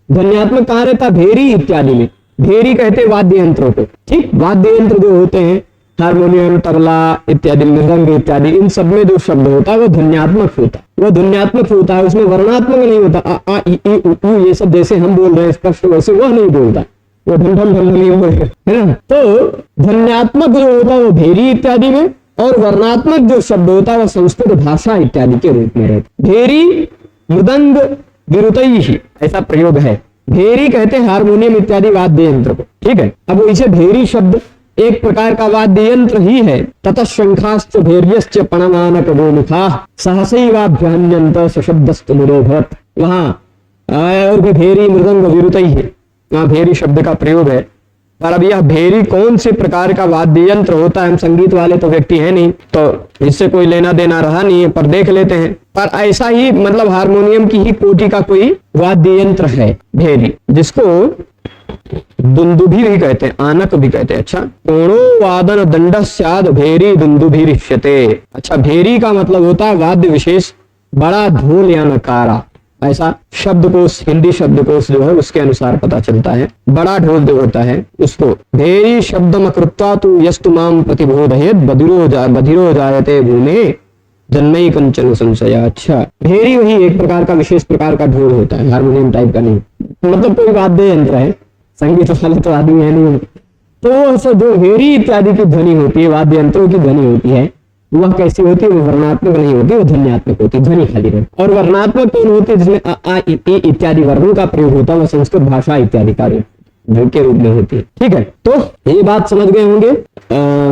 ध्वन्यात्मक कहाँ रहता, भेरी इत्यादि में, भेरी कहते वाद्य यंत्रों को, ठीक, वाद्य यंत्र जो होते हैं हारमोनियम, तबला इत्यादि, मृदंग इत्यादि, इन सब में जो शब्द होता है वो ध्वन्यात्मक होता है, वो ध्वन्यात्मक होता है, उसमें वर्णात्मक नहीं होता। आ आ इ ई उ ऊ ये सब जैसे हम बोल रहे हैं स्पष्ट, वैसे वह नहीं बोलता, वो ढम ढम ढम ढम है ना। तो ध्वन्यात्मक जो होता है वो भेरी इत्यादि में, और वर्णात्मक जो शब्द होता है वो संस्कृत भाषा इत्यादि के रूप में रहता। भेरी मृदंग विरुतई ही ऐसा प्रयोग है, भेरी कहते हैं हारमोनियम इत्यादि वाद्य यंत्र को, ठीक है। अब इसे भेरी शब्द एक प्रकार का वाद्य यंत्र ही है। ततः शंखाश्च भैर्यश्च पणमानक गोमुखा सहसैवाभ्यन्यन्त सशब्दस्तु निरोभवत्, वहां और भी भेरी मृदंग विरुतई है, वहां भेरी शब्द का प्रयोग है। पर अब यह भेरी कौन से प्रकार का वाद्य यंत्र होता है, हम संगीत वाले तो व्यक्ति है नहीं, तो इससे कोई लेना देना रहा नहीं है, पर देख लेते हैं। पर ऐसा ही मतलब हारमोनियम की ही कोटि का कोई वाद्य यंत्र है भेरी, जिसको दुंदुभी भी कहते हैं, आनक भी कहते हैं। अच्छा, कोणो वादन दंड स्याद भेरी दुंदुभिरिष्यते। अच्छा, भेरी का मतलब होता है वाद्य विशेष, बड़ा ढोल या नकारा, ऐसा शब्दकोश, हिंदी शब्दकोश जो है उसके अनुसार पता चलता है। बड़ा ढोल जो होता है उसको भेरी शब्दम कृत्वा तु यस्तु माम प्रतिबोधयेत् बधिरो जायते भूमे जन्मई कंचन संशय। अच्छा, भेरी वही एक प्रकार का विशेष प्रकार का ढोल होता है, हारमोनियम टाइप का नहीं, मतलब कोई वाद्य यंत्र है, संगीत वाले तो आदमी है नहीं। तो वो जो भेरी इत्यादि की ध्वनि होती है, वाद्य यंत्रों की ध्वनि होती है, वह कैसी होती है, वो वर्णात्मक नहीं होती, वो ध्वन्यात्मक होती है, ध्वनि खाली रहती। और वर्णात्मक कौन होती है, जिसमें आ आ इ ई इत्यादि वर्णों का प्रयोग होता है, वह संस्कृत भाषा इत्यादि का के रूप में होती है, ठीक है। तो ये बात समझ गए होंगे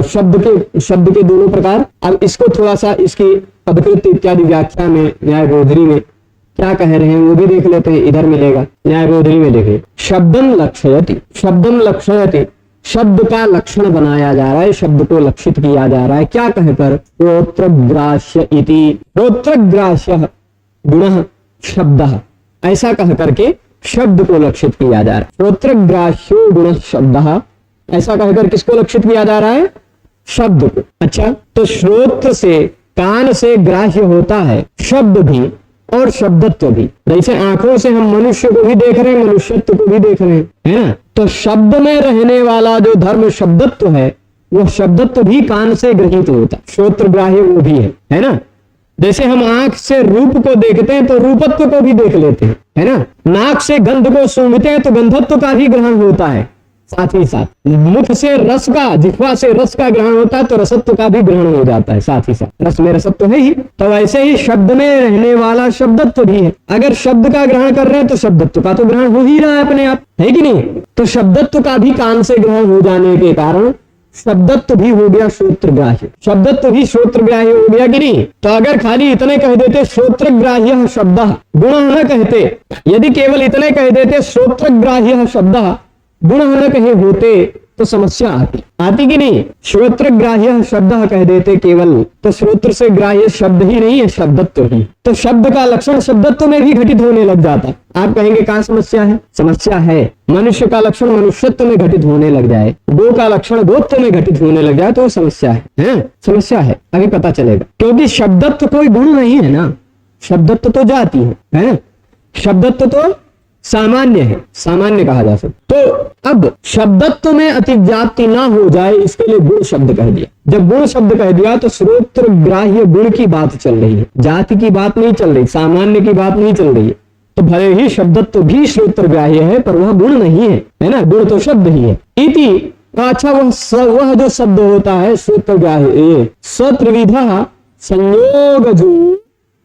शब्द के दोनों प्रकार। अब इसको थोड़ा सा इसकी पदकृत इत्यादि व्याख्या में न्याय बोधरी में क्या कह रहे हैं वो भी देख लेते हैं, इधर मिलेगा न्याय बोधरी में। देखिए, शब्दम लक्षयति, शब्दम लक्षयति, शब्द का लक्षण बनाया जा रहा है, शब्द को लक्षित किया जा रहा है, क्या कहकर, श्रोत्रग्राह्य इति, श्रोत्रग्राह्य गुणः शब्दः, ऐसा कह करके शब्द को लक्षित किया जा रहा है। श्रोत्रग्राह्यो गुणः शब्दः, ऐसा कहकर किसको लक्षित किया जा रहा है, शब्द को। अच्छा, तो श्रोत्र से, कान से ग्राह्य होता है शब्द भी और शब्दत्व भी। जैसे आंखों से हम मनुष्य को भी देख रहे हैं, मनुष्यत्व को भी देख रहे हैं, है ना। तो शब्द में रहने वाला जो धर्म शब्दत्व है, वो शब्दत्व भी कान से ग्रहित होता है, श्रोत्र ग्राह्य वो भी है ना। जैसे हम आंख से रूप को देखते हैं तो रूपत्व को भी देख लेते हैं, है ना। नाक से गंध को सूंघते हैं तो गंधत्व का भी ग्रहण होता है, साथ ही साथ मुख से रस का, जिह्वा से रस का ग्रहण होता है तो रसत्व का भी ग्रहण हो जाता है, साथ ही साथ रस में रसत्व है ही। तो वैसे ही शब्द में रहने वाला शब्दत्व भी है। अगर शब्द का ग्रहण कर रहे हैं तो शब्दत्व का तो ग्रहण हो ही रहा है अपने आप, है कि नहीं। तो शब्दत्व का भी कान से ग्रहण हो जाने के कारण शब्दत्व भी हो गया श्रोत्रग्राह्य, शब्दत्व भी श्रोत्रग्राह्य हो गया कि नहीं। तो अगर खाली इतने कह देते श्रोत्रग्राह्य शब्द गुण न कहते, यदि केवल इतने कह देते श्रोत्रग्राह्य शब्द गुण न कहे होते तो समस्या आती कि नहीं। श्रोत्रग्राह्य शब्द कह देते केवल, तो श्रोत्र से ग्राह्य शब्द ही नहीं है, शब्दत्व ही। तो शब्द का लक्षण शब्दत्व में भी घटित होने लग जाता। आप कहेंगे कहाँ समस्या है? समस्या है, मनुष्य का लक्षण मनुष्यत्व में घटित होने लग जाए, गो का लक्षण गोत्व में घटित होने लग जाए तो समस्या है, समस्या है। अभी पता चलेगा, क्योंकि शब्दत्व कोई गुण नहीं है ना, शब्दत्व तो जाति है ना, शब्दत्व तो सामान्य है, सामान्य कहा जा सकता। तो अब शब्दत्व में अतिव्याप्ति ना हो जाए इसके लिए गुण शब्द कह दिया। जब गुण शब्द कह दिया तो श्रोत्र ग्राह्य गुण की बात चल रही है, जाति की बात नहीं चल रही, सामान्य की बात नहीं चल रही है। तो भले ही शब्दत्व भी श्रोत्र ग्राह्य है पर वह गुण नहीं है ना, गुण तो शब्द ही है। इति अच्छा वह जो शब्द होता है श्रोत्र ग्राह्य सत्रिविधा संयोग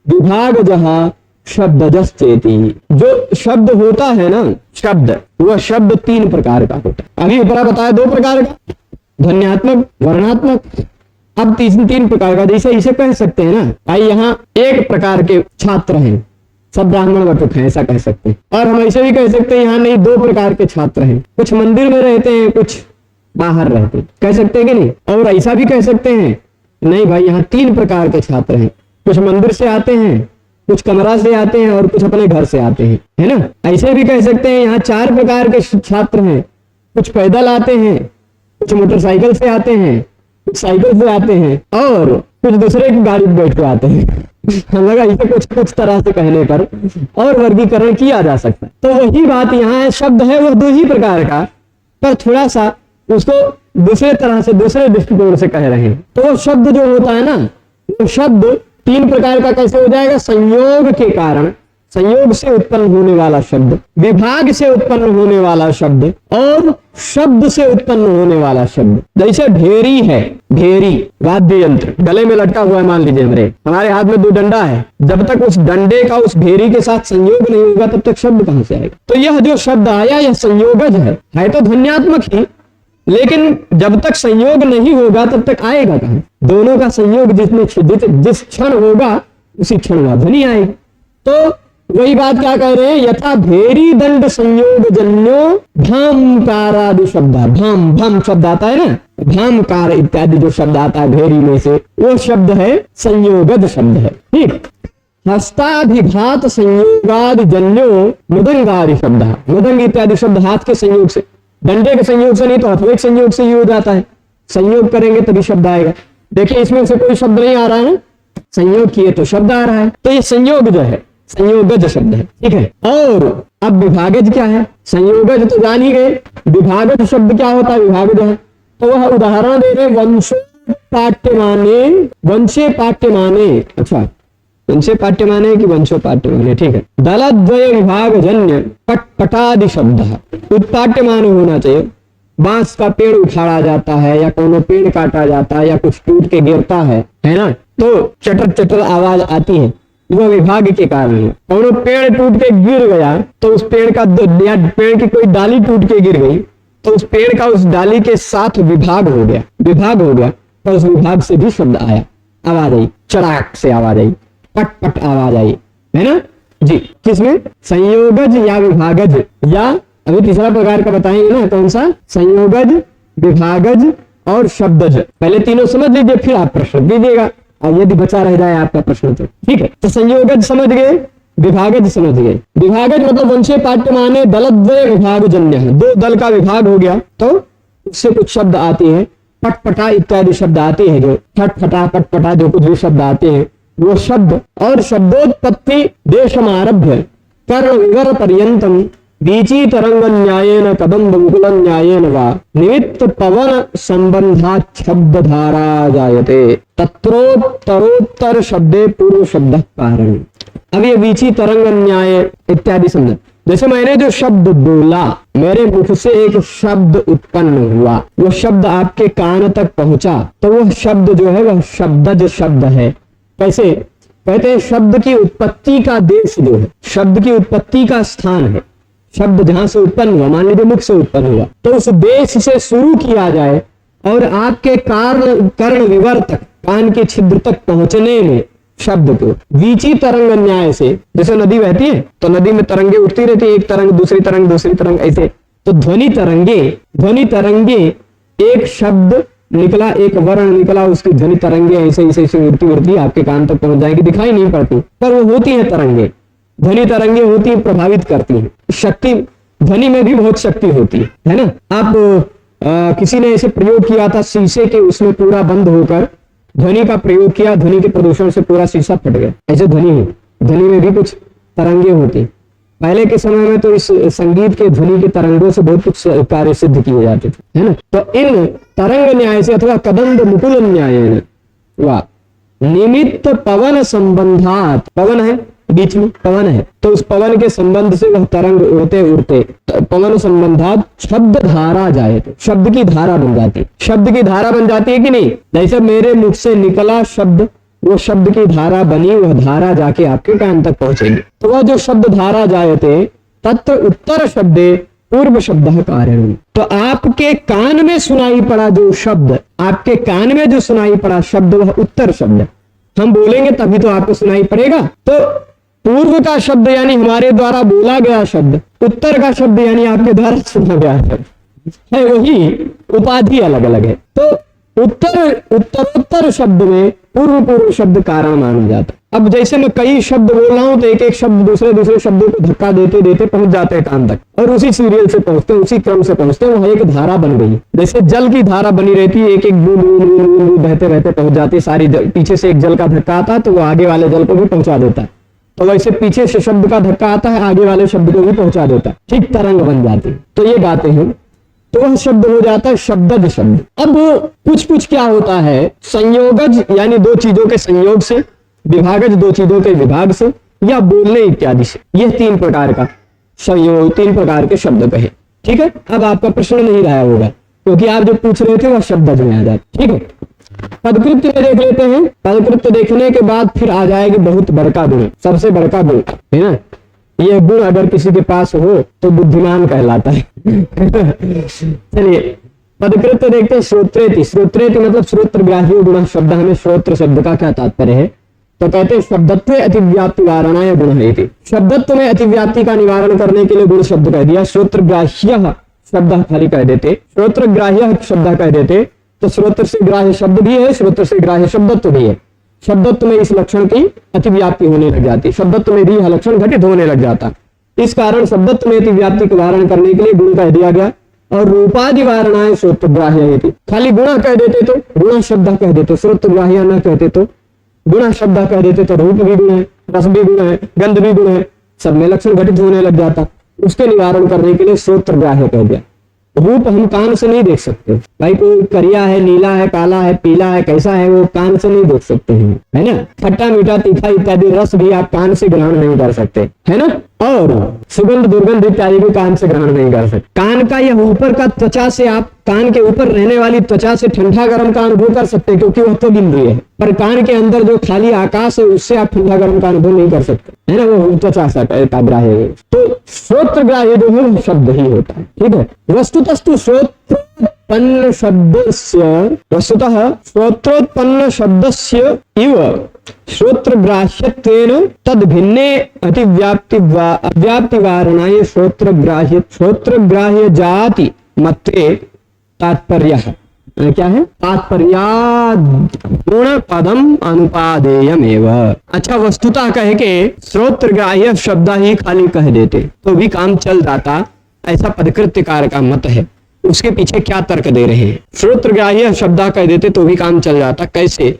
विभाग जहां शब्दजश्चेति, जो शब्द होता है ना, शब्द, वह शब्द 3 प्रकार का होता है। अभी ऊपर बताया 2 प्रकार का, ध्वन्यात्मक वर्णात्मक। अब 3 प्रकार का, जैसे इसे कह सकते हैं ना, आई यहाँ 1 प्रकार के छात्र हैं, सब ब्राह्मण वटुक हैं ऐसा कह सकते हैं। और हम ऐसे भी कह सकते हैं यहाँ नहीं 2 प्रकार के छात्र हैं, कुछ मंदिर में रहते हैं कुछ बाहर रहते हैं, कह सकते हैं कि नहीं। और ऐसा भी कह सकते हैं नहीं भाई यहाँ 3 प्रकार के छात्र हैं, कुछ मंदिर से आते हैं, कुछ कमरा से आते हैं और कुछ अपने घर से आते हैं, है ना। ऐसे भी कह सकते हैं यहाँ 4 प्रकार के छात्र हैं, कुछ पैदल आते हैं, कुछ मोटरसाइकिल से आते हैं, कुछ साइकिल से आते हैं और कुछ दूसरे की गाड़ी में बैठ के आते हैं। हम लगा इसे कुछ तरह से कहने पर और वर्गीकरण किया जा सकता है। तो वही बात यहाँ है, शब्द है वह 2 ही प्रकार का, पर थोड़ा सा उसको दूसरे तरह से, दूसरे दृष्टिकोण से कह रहे हैं। तो वो शब्द जो होता है ना, वो शब्द 3 प्रकार का कैसे हो जाएगा? संयोग के कारण, संयोग से उत्पन्न होने वाला शब्द, विभाग से उत्पन्न होने वाला शब्द और शब्द से उत्पन्न होने वाला शब्द। जैसे ढेरी है, ढेरी वाद्य यंत्र गले में लटका हुआ है, मान लीजिए हमारे हाथ में 2 डंडा है, जब तक उस डंडे का उस ढेरी के साथ संयोग नहीं होगा तब तक शब्द कहां से आएगा? तो यह जो शब्द आया यह संयोगज है तो ध्वन्यात्मक ही, लेकिन जब तक संयोग नहीं होगा तब तक आएगा कहां? दोनों का संयोग जिस क्षण होगा उसी क्षण वह ध्वनि आएगी। तो वही बात क्या कह रहे हैं, यथा भेरी दंड संयोग जन्यो भामकारादि शब्द, भाम भाम शब्द आता है ना, भामकार इत्यादि जो शब्द आता है भेरी में से, वो शब्द है संयोगज शब्द है। ठीक, हस्ताभिघात संयोगादि जन्यो मृदंगादि शब्द, मृदंग इत्यादि शब्द हाथ के संयोग से, डंडे के संयोग से नहीं तो हथवे के संयोग से ही हो जाता है। संयोग करेंगे तभी शब्द आएगा। देखिए इसमें से कोई शब्द नहीं आ रहा है, संयोग किए तो शब्द आ रहा है, तो ये संयोग जो है संयोगज शब्द है। ठीक है, और अब विभागज क्या है? संयोगज तो जान ही गए, विभागज शब्द क्या होता है? विभागज है तो वह उदाहरण दे रहे, वंशे पाठ्यमाने, वंशे पाठ्यमाने, अच्छा वंशे पाठ्यमाने कि वंशो पाठ्यमाने, ठीक है। दलद्वय विभाग जन्य पटपटादि शब्द उत्पाट्यमाने होना चाहिए। बांस का पेड़ उखाड़ा जाता है या कोनो पेड़ काटा जाता है या कुछ टूट के गिरता है ना, तो चटर चटर आवाज आती है, वो विभाग के कारण है। कोनो पेड़ टूट के गिर गया तो उस पेड़ का, पेड़ की कोई डाली टूट के गिर गई तो उस पेड़ का उस डाली के साथ विभाग हो गया, विभाग हो गया, तो उस विभाग से भी शब्द आया, आवाज आई, चड़ाक से आवाज आई, पट पट आवाज आई, है ना जी। किसमें? संयोगज या विभागज, या अभी तीसरा प्रकार का बताएंगे ना, कौन सा? संयोगज, विभागज और शब्दज। पहले तीनों समझ लीजिए फिर आप प्रश्न दीजिएगा, और यदि बचा रह जाए आपका प्रश्न तो ठीक है। तो संयोगज समझ गए, विभागज समझ गए। विभागज मतलब वंशे पाठ्यमाने दलद्वय विभाग जन्य है, 2 दल का विभाग हो गया तो उससे कुछ शब्द आते हैं, पटपटा इत्यादि शब्द आते हैं, जो फटफटा पटपटा जो कुछ भी शब्द आते हैं वो शब्द। और शब्दोत्पत्ति देशमारभ्य कर्ण विवर पर्यंतम बीची तरंग न्यायेन कदम्ब मुकुल न्यायेन वा निमित्त पवन संबंधात् शब्द धारा जायते तत्रोत्तरोत्तर शब्दे पूर्व शब्द कारण। अब ये बीची तरंग न्याय इत्यादि शब्द, जैसे मैंने जो शब्द बोला, मेरे मुख से एक शब्द उत्पन्न हुआ, वो शब्द आपके कान तक पहुंचा, तो वह शब्द जो है वह शब्दज शब्द है। कैसे? कहते हैं शब्द की उत्पत्ति का देश जो है, शब्द की उत्पत्ति का स्थान है, शब्द जहां से उत्पन्न हुआ, मान लीजिए मुख से उत्पन्न हुआ, तो उस देश से शुरू किया जाए और आपके कर्ण विवर तक, कान के छिद्र तक पहुंचने में शब्द को वीची तरंग न्याय से, जैसे नदी बहती है तो नदी में तरंगे उठती रहती है, एक तरंग दूसरी तरंग ऐसे, तो ध्वनि तरंगे एक शब्द निकला, एक वर्ण निकला, उसकी ध्वनि तरंगे ऐसे ऐसे उड़ती आपके कान तक पहुंच जाएगी, दिखाई नहीं पड़ती पर वो होती है तरंगे, ध्वनि तरंगे होती है, प्रभावित करती है। शक्ति, ध्वनि में भी बहुत शक्ति होती है ना। आप किसी ने ऐसे प्रयोग किया था शीशे के, उसमें पूरा बंद होकर ध्वनि का प्रयोग किया, ध्वनि के प्रदूषण से पूरा शीशा फट गया। ऐसे ध्वनि में भी कुछ तरंगे होती। पहले के समय में तो इस संगीत के ध्वनि के तरंगों से बहुत कुछ कार्य सिद्ध किए जाते थे, है ना। तो इन तरंग न्याय से अथवा कदंब मुकुल न्याय वाह निमित्त पवन संबंधात, पवन है बीच में, पवन है तो उस पवन के संबंध से वह तरंग उड़ते उड़ते पवन संबंधात शब्द धारा जाए, तो शब्द की धारा बन जाती है। शब्द की धारा बन जाती है कि नहीं? जैसे मेरे मुख से निकला शब्द, वो शब्द की धारा बनी, वह धारा जाके आपके कान तक पहुंचेगी। तो वह जो शब्द धारा जायते तत्र उत्तर शब्दे पूर्व शब्द कार्य। तो आपके कान में सुनाई पड़ा जो शब्द, आपके कान में जो सुनाई पड़ा शब्द वह उत्तर शब्द, हम बोलेंगे तभी तो आपको सुनाई पड़ेगा। तो पूर्व का शब्द यानी हमारे द्वारा बोला गया शब्द, उत्तर का शब्द यानी आपके द्वारा सुना गया शब्द है, वही उपाधि अलग अलग है। तो उत्तर शब्द में पूर्व शब्द कारण माना जाता है। अब जैसे मैं कई शब्द बोल रहा हूं तो एक एक शब्द दूसरे शब्दों को धक्का देते देते पहुंच जाते हैं कान तक, और उसी सीरियल से पहुंचते हैं, उसी क्रम से पहुंचते हैं, वहां एक धारा बन गई। जैसे जल की धारा बनी रहती है, एक एक बूंद बूंद बूंद बहते बहते पहुंच जाती है सारी जल। पीछे से एक जल का धक्का आता है तो वो आगे वाले जल को भी पहुंचा देता है, तो वैसे पीछे से शब्द का धक्का आता है, आगे वाले शब्द को भी पहुंचा देता है, ठीक तरंग बन जाती है। तो ये बातें हैं, तो वह शब्द हो जाता है शब्दज शब्द। अब कुछ क्या होता है, संयोगज यानी दो चीजों के संयोग से, विभागज दो चीजों के विभाग से, या बोलने इत्यादि से, यह तीन प्रकार का संयोग, तीन प्रकार के शब्द कहे। ठीक है, अब आपका प्रश्न नहीं रहा होगा क्योंकि आप जो पूछ रहे थे वह शब्दज में आ जाए। ठीक है, पदकृत्य में देख लेते हैं। पदकृत्य देखने के बाद फिर आ जाएगी बहुत बड़का गुण, सबसे बड़का गुण है ना। ये गुण अगर किसी के पास हो तो बुद्धिमान कहलाता है। चलिए पदकृत्य देखते हैं। श्रोत्रेति, श्रोत्रेति मतलब श्रोत्रग्राह्यो गुण शब्द। हमें श्रोत्र शब्द का क्या तात्पर्य है? तो कहते हैं शब्दत्व अतिव्याप्ति वारणाय गुण है। शब्दत्व में अतिव्याप्ति का निवारण करने के लिए गुण शब्द कह दिया। श्रोत्रग्राह्य शब्द खाली कह देते, श्रोत्रग्राह्य शब्द कह देते तो श्रोत्र से ग्राह्य शब्द भी है, श्रोत्र से ग्राह्य शब्दत्व भी है। शब्दत्व में इस लक्षण की अतिव्याप्ति होने लग जाती, शब्दत्व में भी यह लक्षण घटित होने लग जाता। इस कारण शब्दत्व में अतिव्याप्ति का वारण करने के लिए गुण कह दिया गया। और रूपादि वारणाएं श्रोत्रग्राह्य, खाली गुण कह देते तो गुण शब्द कह देते, श्रोत्रग्राह्य न कहते तो गुण शब्द कह देते तो रूप भी गुण है, रस भी गुण है, गंध भी गुण है, सब में लक्षण घटित होने लग जाता। उसके निवारण करने के लिए श्रोत्रग्राह्य कह दिया। रूप हम कान से नहीं देख सकते भाई, कोई करिया है, नीला है, काला है, पीला है, कैसा है, वो कान से नहीं देख सकते हैं, है ना। खट्टा मीठा तीखा इत्यादि रस भी आप कान से ग्रहण नहीं कर सकते, है ना। और सुगंध दुर्गंध इत्यादि भी कान से ग्रहण नहीं कर सकते। कान का यह ऊपर का त्वचा से, आप कान के ऊपर रहने वाली त्वचा से ठंडा गर्म का अनुभव कर सकते हैं क्योंकि वह तो इंद्रिय है, पर कान के अंदर जो खाली आकाश है उससे आप ठंडा गर्म का अनुभव नहीं कर सकते, है ना। वो त्वचा का ग्राह्य है। तो श्रोत्रग्राह्य जो है शब्द ही होता है। ठीक है, वस्तुतस्तु श्रोत्रोत्पन्न शब्दस्य, वस्तुतः श्रोत्रोत्पन्न शब्दस्य इव श्रोत्रग्राह्यत्वेन तद भिन्ने अतिव्याप्ति वारणाय श्रोत्रग्राह्य जाति मत्वे तात्पर्य क्या है? तात्पर्याद गुण पदम अनुपादेयमेव। अच्छा, वस्तुतः कह के श्रोत्रग्राह्य शब्द ही खाली कह देते तो भी काम चल जाता, ऐसा पदकृत्यकार का मत है। उसके पीछे क्या तर्क दे रहे हैं? श्रोत्रग्राह्य शब्द कह देते तो भी काम चल जाता। कैसे?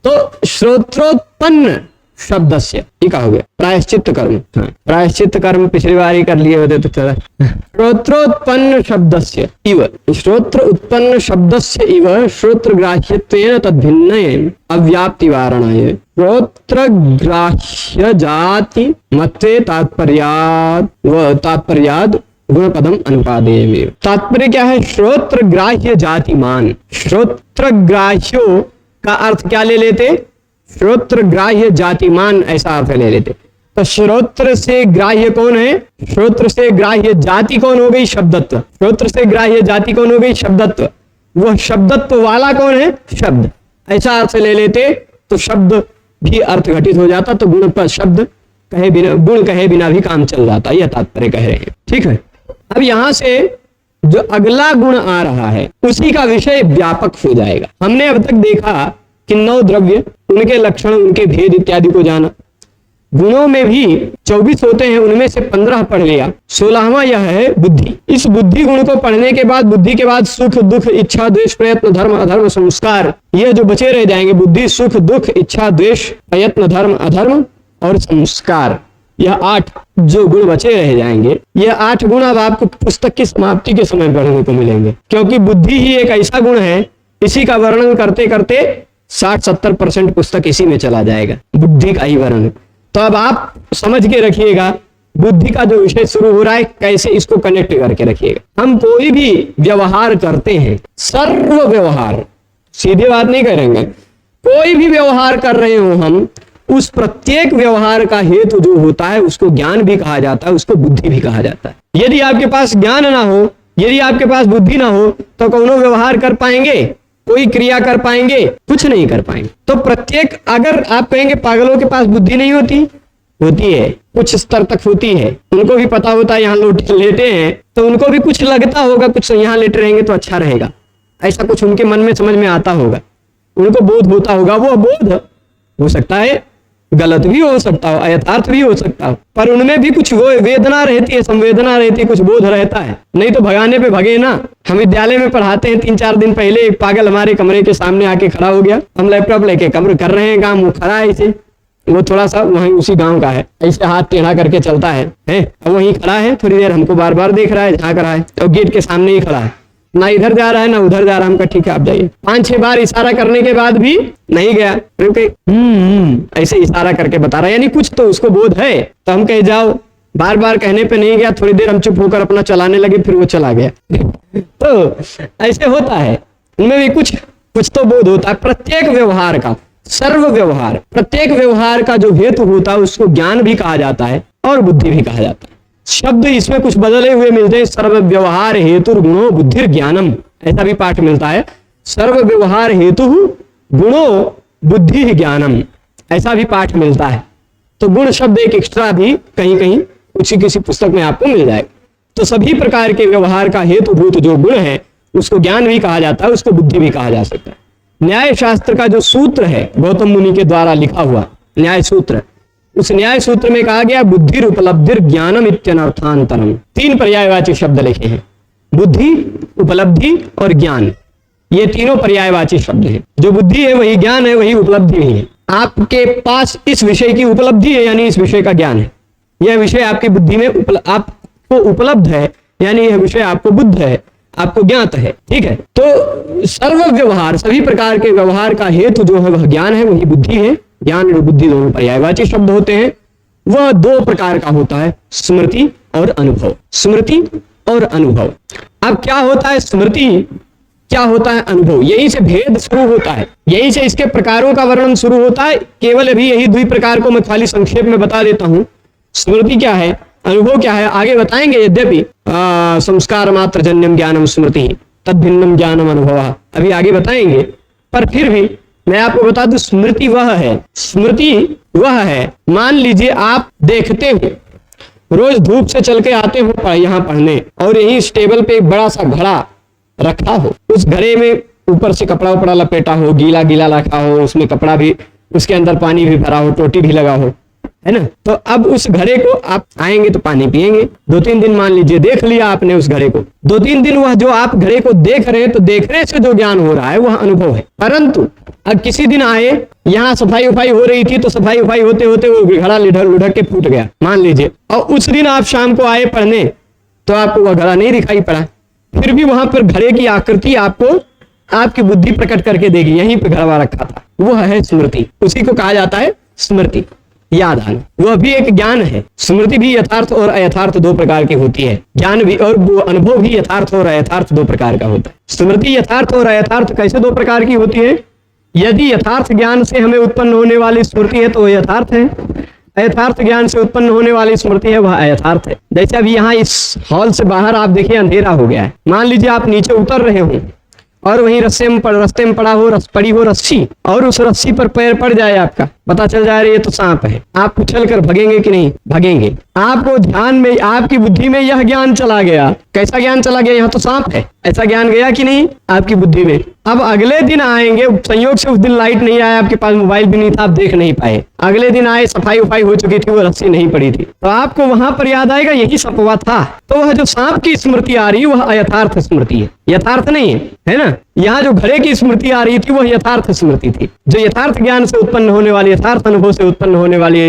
तो श्रोत्रोत्पन्न शब्दस्य, ठीक हो गया। प्रायश्चित कर्म, हाँ, प्रायश्चित कर्म पिछली बार ही कर लिए होते तो चला। श्रोत्रोत्पन्न शब्दस्य इव, श्रोत्र उत्पन्न शब्दस्य इव श्रोत्रग्राह्यत्वेन तद्भिन्नये अव्याप्ति वारणाय श्रोत्रग्राह्य जाति मत्वे तात्पर्याद व तात्पर्याद गुणपदम अनुपादेय। तात्पर्य क्या है? श्रोत्र ग्राह्य जातिमान। श्रोत्र ग्राह्यो का अर्थ क्या ले लेते? श्रोत्र ग्राह्य जातिमान, ऐसा अर्थ ले लेते। तो श्रोत्र से ग्राह्य कौन है? श्रोत्र से ग्राह्य जाति कौन हो गई? शब्दत्व। श्रोत्र से ग्राह्य जाति कौन हो गई? शब्दत्व। वह शब्दत्व वाला कौन है? शब्द। ऐसा अर्थ ले लेते तो शब्द भी अर्थ घटित हो जाता, तो गुण पर शब्द कहे बिना, गुण कहे बिना भी काम चल जाता। यह तात्पर्य कह रहे हैं, ठीक है। अब यहां से जो अगला गुण आ रहा है उसी का विषय व्यापक हो जाएगा। हमने अब तक देखा कि 9 द्रव्य, उनके लक्षण, उनके भेद इत्यादि को जाना। गुणों में भी 24 होते हैं, उनमें से 15 पढ़ लिया। 16वां यह है बुद्धि। इस बुद्धि गुण को पढ़ने के बाद, बुद्धि के बाद सुख दुख इच्छा द्वेष प्रयत्न धर्म अधर्म संस्कार, यह जो बचे रह जाएंगे, बुद्धि सुख दुख इच्छा द्वेष प्रयत्न धर्म अधर्म और संस्कार, यह 8 जो गुण बचे रह जाएंगे, यह 8 गुण अब आपको पुस्तक की समाप्ति के समय पढ़ने को मिलेंगे। क्योंकि बुद्धि ही एक ऐसा गुण है, इसी का वर्णन करते करते 60-70% पुस्तक इसी में चला जाएगा, बुद्धि का ही वर्णन। तो अब आप समझ के रखिएगा, बुद्धि का जो विषय शुरू हो रहा है कैसे इसको कनेक्ट करके रखिएगा। हम कोई भी व्यवहार करते हैं, सर्व व्यवहार, सीधे बात नहीं करेंगे, कोई भी व्यवहार कर रहे हो हम, उस प्रत्येक व्यवहार का हेतु जो होता है उसको ज्ञान भी कहा जाता है, उसको बुद्धि भी कहा जाता है। यदि आपके पास ज्ञान ना हो, यदि आपके पास बुद्धि ना हो, तो कौनो व्यवहार कर पाएंगे? कोई क्रिया कर पाएंगे? कुछ नहीं कर पाएंगे। तो प्रत्येक, अगर आप कहेंगे पागलों के पास बुद्धि नहीं होती, होती है, कुछ स्तर तक होती है। उनको भी पता होता है यहाँ लेटे हैं, तो उनको भी कुछ लगता होगा, कुछ यहाँ लेटे रहेंगे तो अच्छा रहेगा, ऐसा कुछ उनके मन में समझ में आता होगा, उनको बोध होता होगा। वो बोध हो सकता है गलत भी हो सकता हो, अयथार्थ भी हो सकता हो, पर उनमें भी कुछ वो वेदना रहती है, संवेदना रहती है, कुछ बोध रहता है। नहीं तो भगाने पे भगे ना। हम विद्यालय में पढ़ाते हैं, 3-4 दिन पहले एक पागल हमारे कमरे के सामने आके खड़ा हो गया। हम लैपटॉप लेके कमरे कर रहे हैं काम, वो खड़ा है ऐसे, वो थोड़ा सा वहीं उसी गांव का है, ऐसे हाथ टेढ़ा करके चलता है, वहीं खड़ा है, थोड़ी देर हमको बार बार देख रहा है, झांक रहा है, और गेट के सामने ही खड़ा है, ना इधर जा रहा है ना उधर जा रहा है। हमका ठीक है आप जाइए। 5-6 बार इशारा करने के बाद भी नहीं गया, ऐसे इशारा करके बता रहा है, यानी कुछ तो उसको बोध है। तो हम कहे जाओ, बार बार कहने पे नहीं गया, थोड़ी देर हम चुप होकर अपना चलाने लगे, फिर वो चला गया। तो ऐसे होता है, उनमें भी कुछ तो बोध होता है। प्रत्येक व्यवहार का, सर्व व्यवहार, प्रत्येक व्यवहार का जो हेतु होता है उसको ज्ञान भी कहा जाता है और बुद्धि भी कहा जाता है। शब्द इसमें कुछ बदले हुए मिलते हैं, सर्व व्यवहार हेतु गुणो बुद्धिर ज्ञानम, ऐसा भी पाठ मिलता है। सर्व व्यवहार हेतु गुणो बुद्धि ज्ञानम, ऐसा भी पाठ मिलता है। तो गुण शब्द एक एक्स्ट्रा भी कहीं कहीं किसी पुस्तक में आपको मिल जाएगा। तो सभी प्रकार के व्यवहार का हेतुभूत जो गुण है उसको ज्ञान भी कहा जाता है, उसको बुद्धि भी कहा जा सकता है। न्याय शास्त्र का जो सूत्र है गौतम मुनि के द्वारा लिखा हुआ न्याय सूत्र, उस न्याय सूत्र में कहा गया बुद्धिर उपलब्धिर ज्ञानम इत्यनर्थांतरम। 3 पर्यायवाची शब्द लिखे हैं, बुद्धि, उपलब्धि और ज्ञान। ये तीनों पर्यायवाची शब्द हैं। जो बुद्धि है वही ज्ञान है, वही उपलब्धि भी है। आपके पास इस विषय की उपलब्धि है, यानी इस विषय का ज्ञान है। यह विषय आपकी बुद्धि में आपको उपलब्ध है, यानी यह विषय आपको बुद्ध है, आपको ज्ञात है, ठीक है। तो सर्व व्यवहार, सभी प्रकार के व्यवहार का हेतु जो है वह ज्ञान है, वही बुद्धि है। ज्ञान और बुद्धि दोनों पर्यायवाची शब्द होते हैं। वह 2 प्रकार का होता है, स्मृति और अनुभव। स्मृति और अनुभव। अब क्या होता है स्मृति, क्या होता है अनुभव? यहीं से भेद शुरू होता है, यहीं से इसके प्रकारों का वर्णन शुरू होता है। केवल अभी यही 2 प्रकार को मैं खाली संक्षेप में बता देता हूं। स्मृति क्या है, अनुभव क्या है, आगे बताएंगे। यद्यपि संस्कार मात्र जन्यम ज्ञानम स्मृति तद भिन्नम ज्ञानम अनुभव, अभी आगे बताएंगे। पर फिर भी मैं आपको बता दूं, स्मृति वह है, स्मृति वह है, मान लीजिए आप देखते हो, रोज धूप से चल के आते हो यहाँ पढ़ने, और यहीं टेबल पे एक बड़ा सा घड़ा रखा हो, उस घड़े में ऊपर से कपड़ा उपड़ा लपेटा हो, गीला गीला रखा हो, उसमें कपड़ा भी, उसके अंदर पानी भी भरा हो, टोटी भी लगा हो, है ना। तो अब उस घड़े को आप आएंगे तो पानी पिएंगे। 2-3 दिन मान लीजिए देख लिया आपने उस घड़े को, 2-3 दिन वह जो आप घड़े को देख रहे हैं, तो देखने से जो ज्ञान हो रहा है वह अनुभव है। परंतु अब किसी दिन आए यहाँ सफाई उफाई हो रही थी तो सफाई उफाई होते होते वो घड़ा लुढ़क के फूट गया मान लीजिए, और उस दिन आप शाम को आए पढ़ने तो आपको वह घड़ा नहीं दिखाई पड़ा, फिर भी वहां पर घड़े की आकृति आपको आपकी बुद्धि प्रकट करके देगी, यहीं पे घड़ा रखा था। वह है स्मृति, उसी को कहा जाता है स्मृति, याद आना। वह भी एक ज्ञान है। स्मृति भी यथार्थ और अयथार्थ दो प्रकार की होती है, ज्ञान भी और वो अनुभव भी यथार्थ और अयथार्थ दो प्रकार का होता है। स्मृति यथार्थ और अयथार्थ कैसे दो प्रकार की होती है? यदि यथार्थ ज्ञान से हमें उत्पन्न होने वाली स्मृति है तो वह यथार्थ है, अयथार्थ ज्ञान से उत्पन्न होने वाली स्मृति है वह अयथार्थ है। जैसे अभी यहाँ इस हॉल से बाहर आप देखिए अंधेरा हो गया है, मान लीजिए आप नीचे उतर रहे हो और वहीं रस्ते में पड़ी हो रस्सी, और उस रस्सी पर पैर पड़ जाए आपका, पता चल जाए ये तो सांप है, आप उछल कर भगेंगे कि नहीं? भगेंगे। आपको ध्यान में, आपकी बुद्धि में यह ज्ञान चला गया। कैसा ज्ञान चला गया? यहाँ तो सांप है, ऐसा ज्ञान गया कि नहीं आपकी बुद्धि में? अब अगले दिन आएंगे, संयोग से उस दिन लाइट नहीं आया, आपके पास मोबाइल भी नहीं था, आप देख नहीं पाए। अगले दिन आए, सफाई उफाई हो चुकी थी, वो रस्सी नहीं पड़ी थी, तो आपको वहां पर याद आएगा यही सांप हुआ था। तो वह जो सांप की स्मृति आ रही है वह अयथार्थ स्मृति है, यथार्थ नहीं है, है ना। यहाँ जो घड़े की स्मृति आ रही थी वह यथार्थ स्मृति थी। जो यथार्थ ज्ञान से उत्पन्न होने वाली, यथार्थ अनुभव से उत्पन्न होने वाली,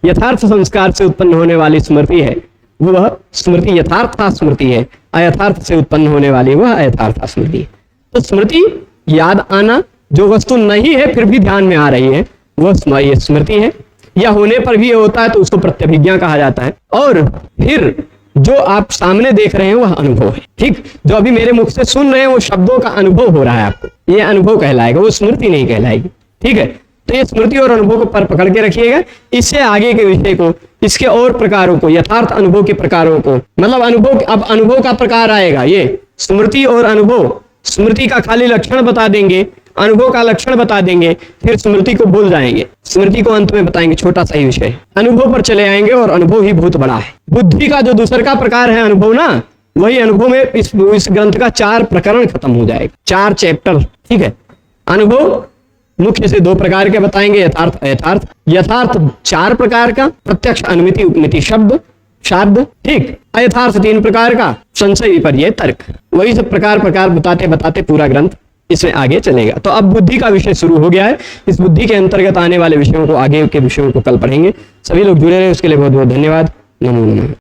यथार्थ संस्कार से उत्पन्न होने वाली स्मृति है, वह स्मृति यथार्थ स्मृति है। अयथार्थ से उत्पन्न होने वाली वह अयथार्थ स्मृति है। तो स्मृति याद आना, जो वस्तु नहीं है फिर भी ध्यान में आ रही है, वह स्मृति है। या होने पर भी होता है तो उसको प्रत्यभिज्ञा कहा जाता है। और फिर जो आप सामने देख रहे हैं वह अनुभव है, ठीक। जो अभी मेरे मुख से सुन रहे हैं वो शब्दों का अनुभव हो रहा है आपको, ये अनुभव कहलाएगा, वो स्मृति नहीं कहलाएगी, ठीक है। तो ये स्मृति और अनुभव को पर पकड़ के रखिएगा। इससे आगे के विषय को, इसके और प्रकारों को, यथार्थ अनुभव के प्रकारों को, मतलब अनुभव, अब अनुभव का प्रकार आएगा, ये स्मृति और अनुभव। स्मृति का खाली लक्षण बता देंगे, अनुभव का लक्षण बता देंगे, फिर स्मृति को भूल जाएंगे, स्मृति को अंत में बताएंगे, छोटा सा ही विषय। अनुभव पर चले आएंगे और अनुभव ही बहुत बड़ा है। बुद्धि का जो दूसरा का प्रकार है अनुभव ना, वही अनुभव में इस ग्रंथ का 4 प्रकरण खत्म हो जाएगा, 4 चैप्टर, ठीक है। अनुभव मुख्य से 2 प्रकार के बताएंगे, यथार्थ अयथार्थ। यथार्थ 4 प्रकार का, प्रत्यक्ष अनुमिति उपमिति शब्द शाब्द, ठीक। अयथार्थ 3 प्रकार का, संशय विपर्य तर्क। वही सब प्रकार बताते बताते पूरा ग्रंथ इसमें आगे चलेगा। तो अब बुद्धि का विषय शुरू हो गया है। इस बुद्धि के अंतर्गत आने वाले विषयों को, आगे के विषयों को कल पढ़ेंगे। सभी लोग जुड़े रहे, उसके लिए बहुत बहुत धन्यवाद। नमो नमः।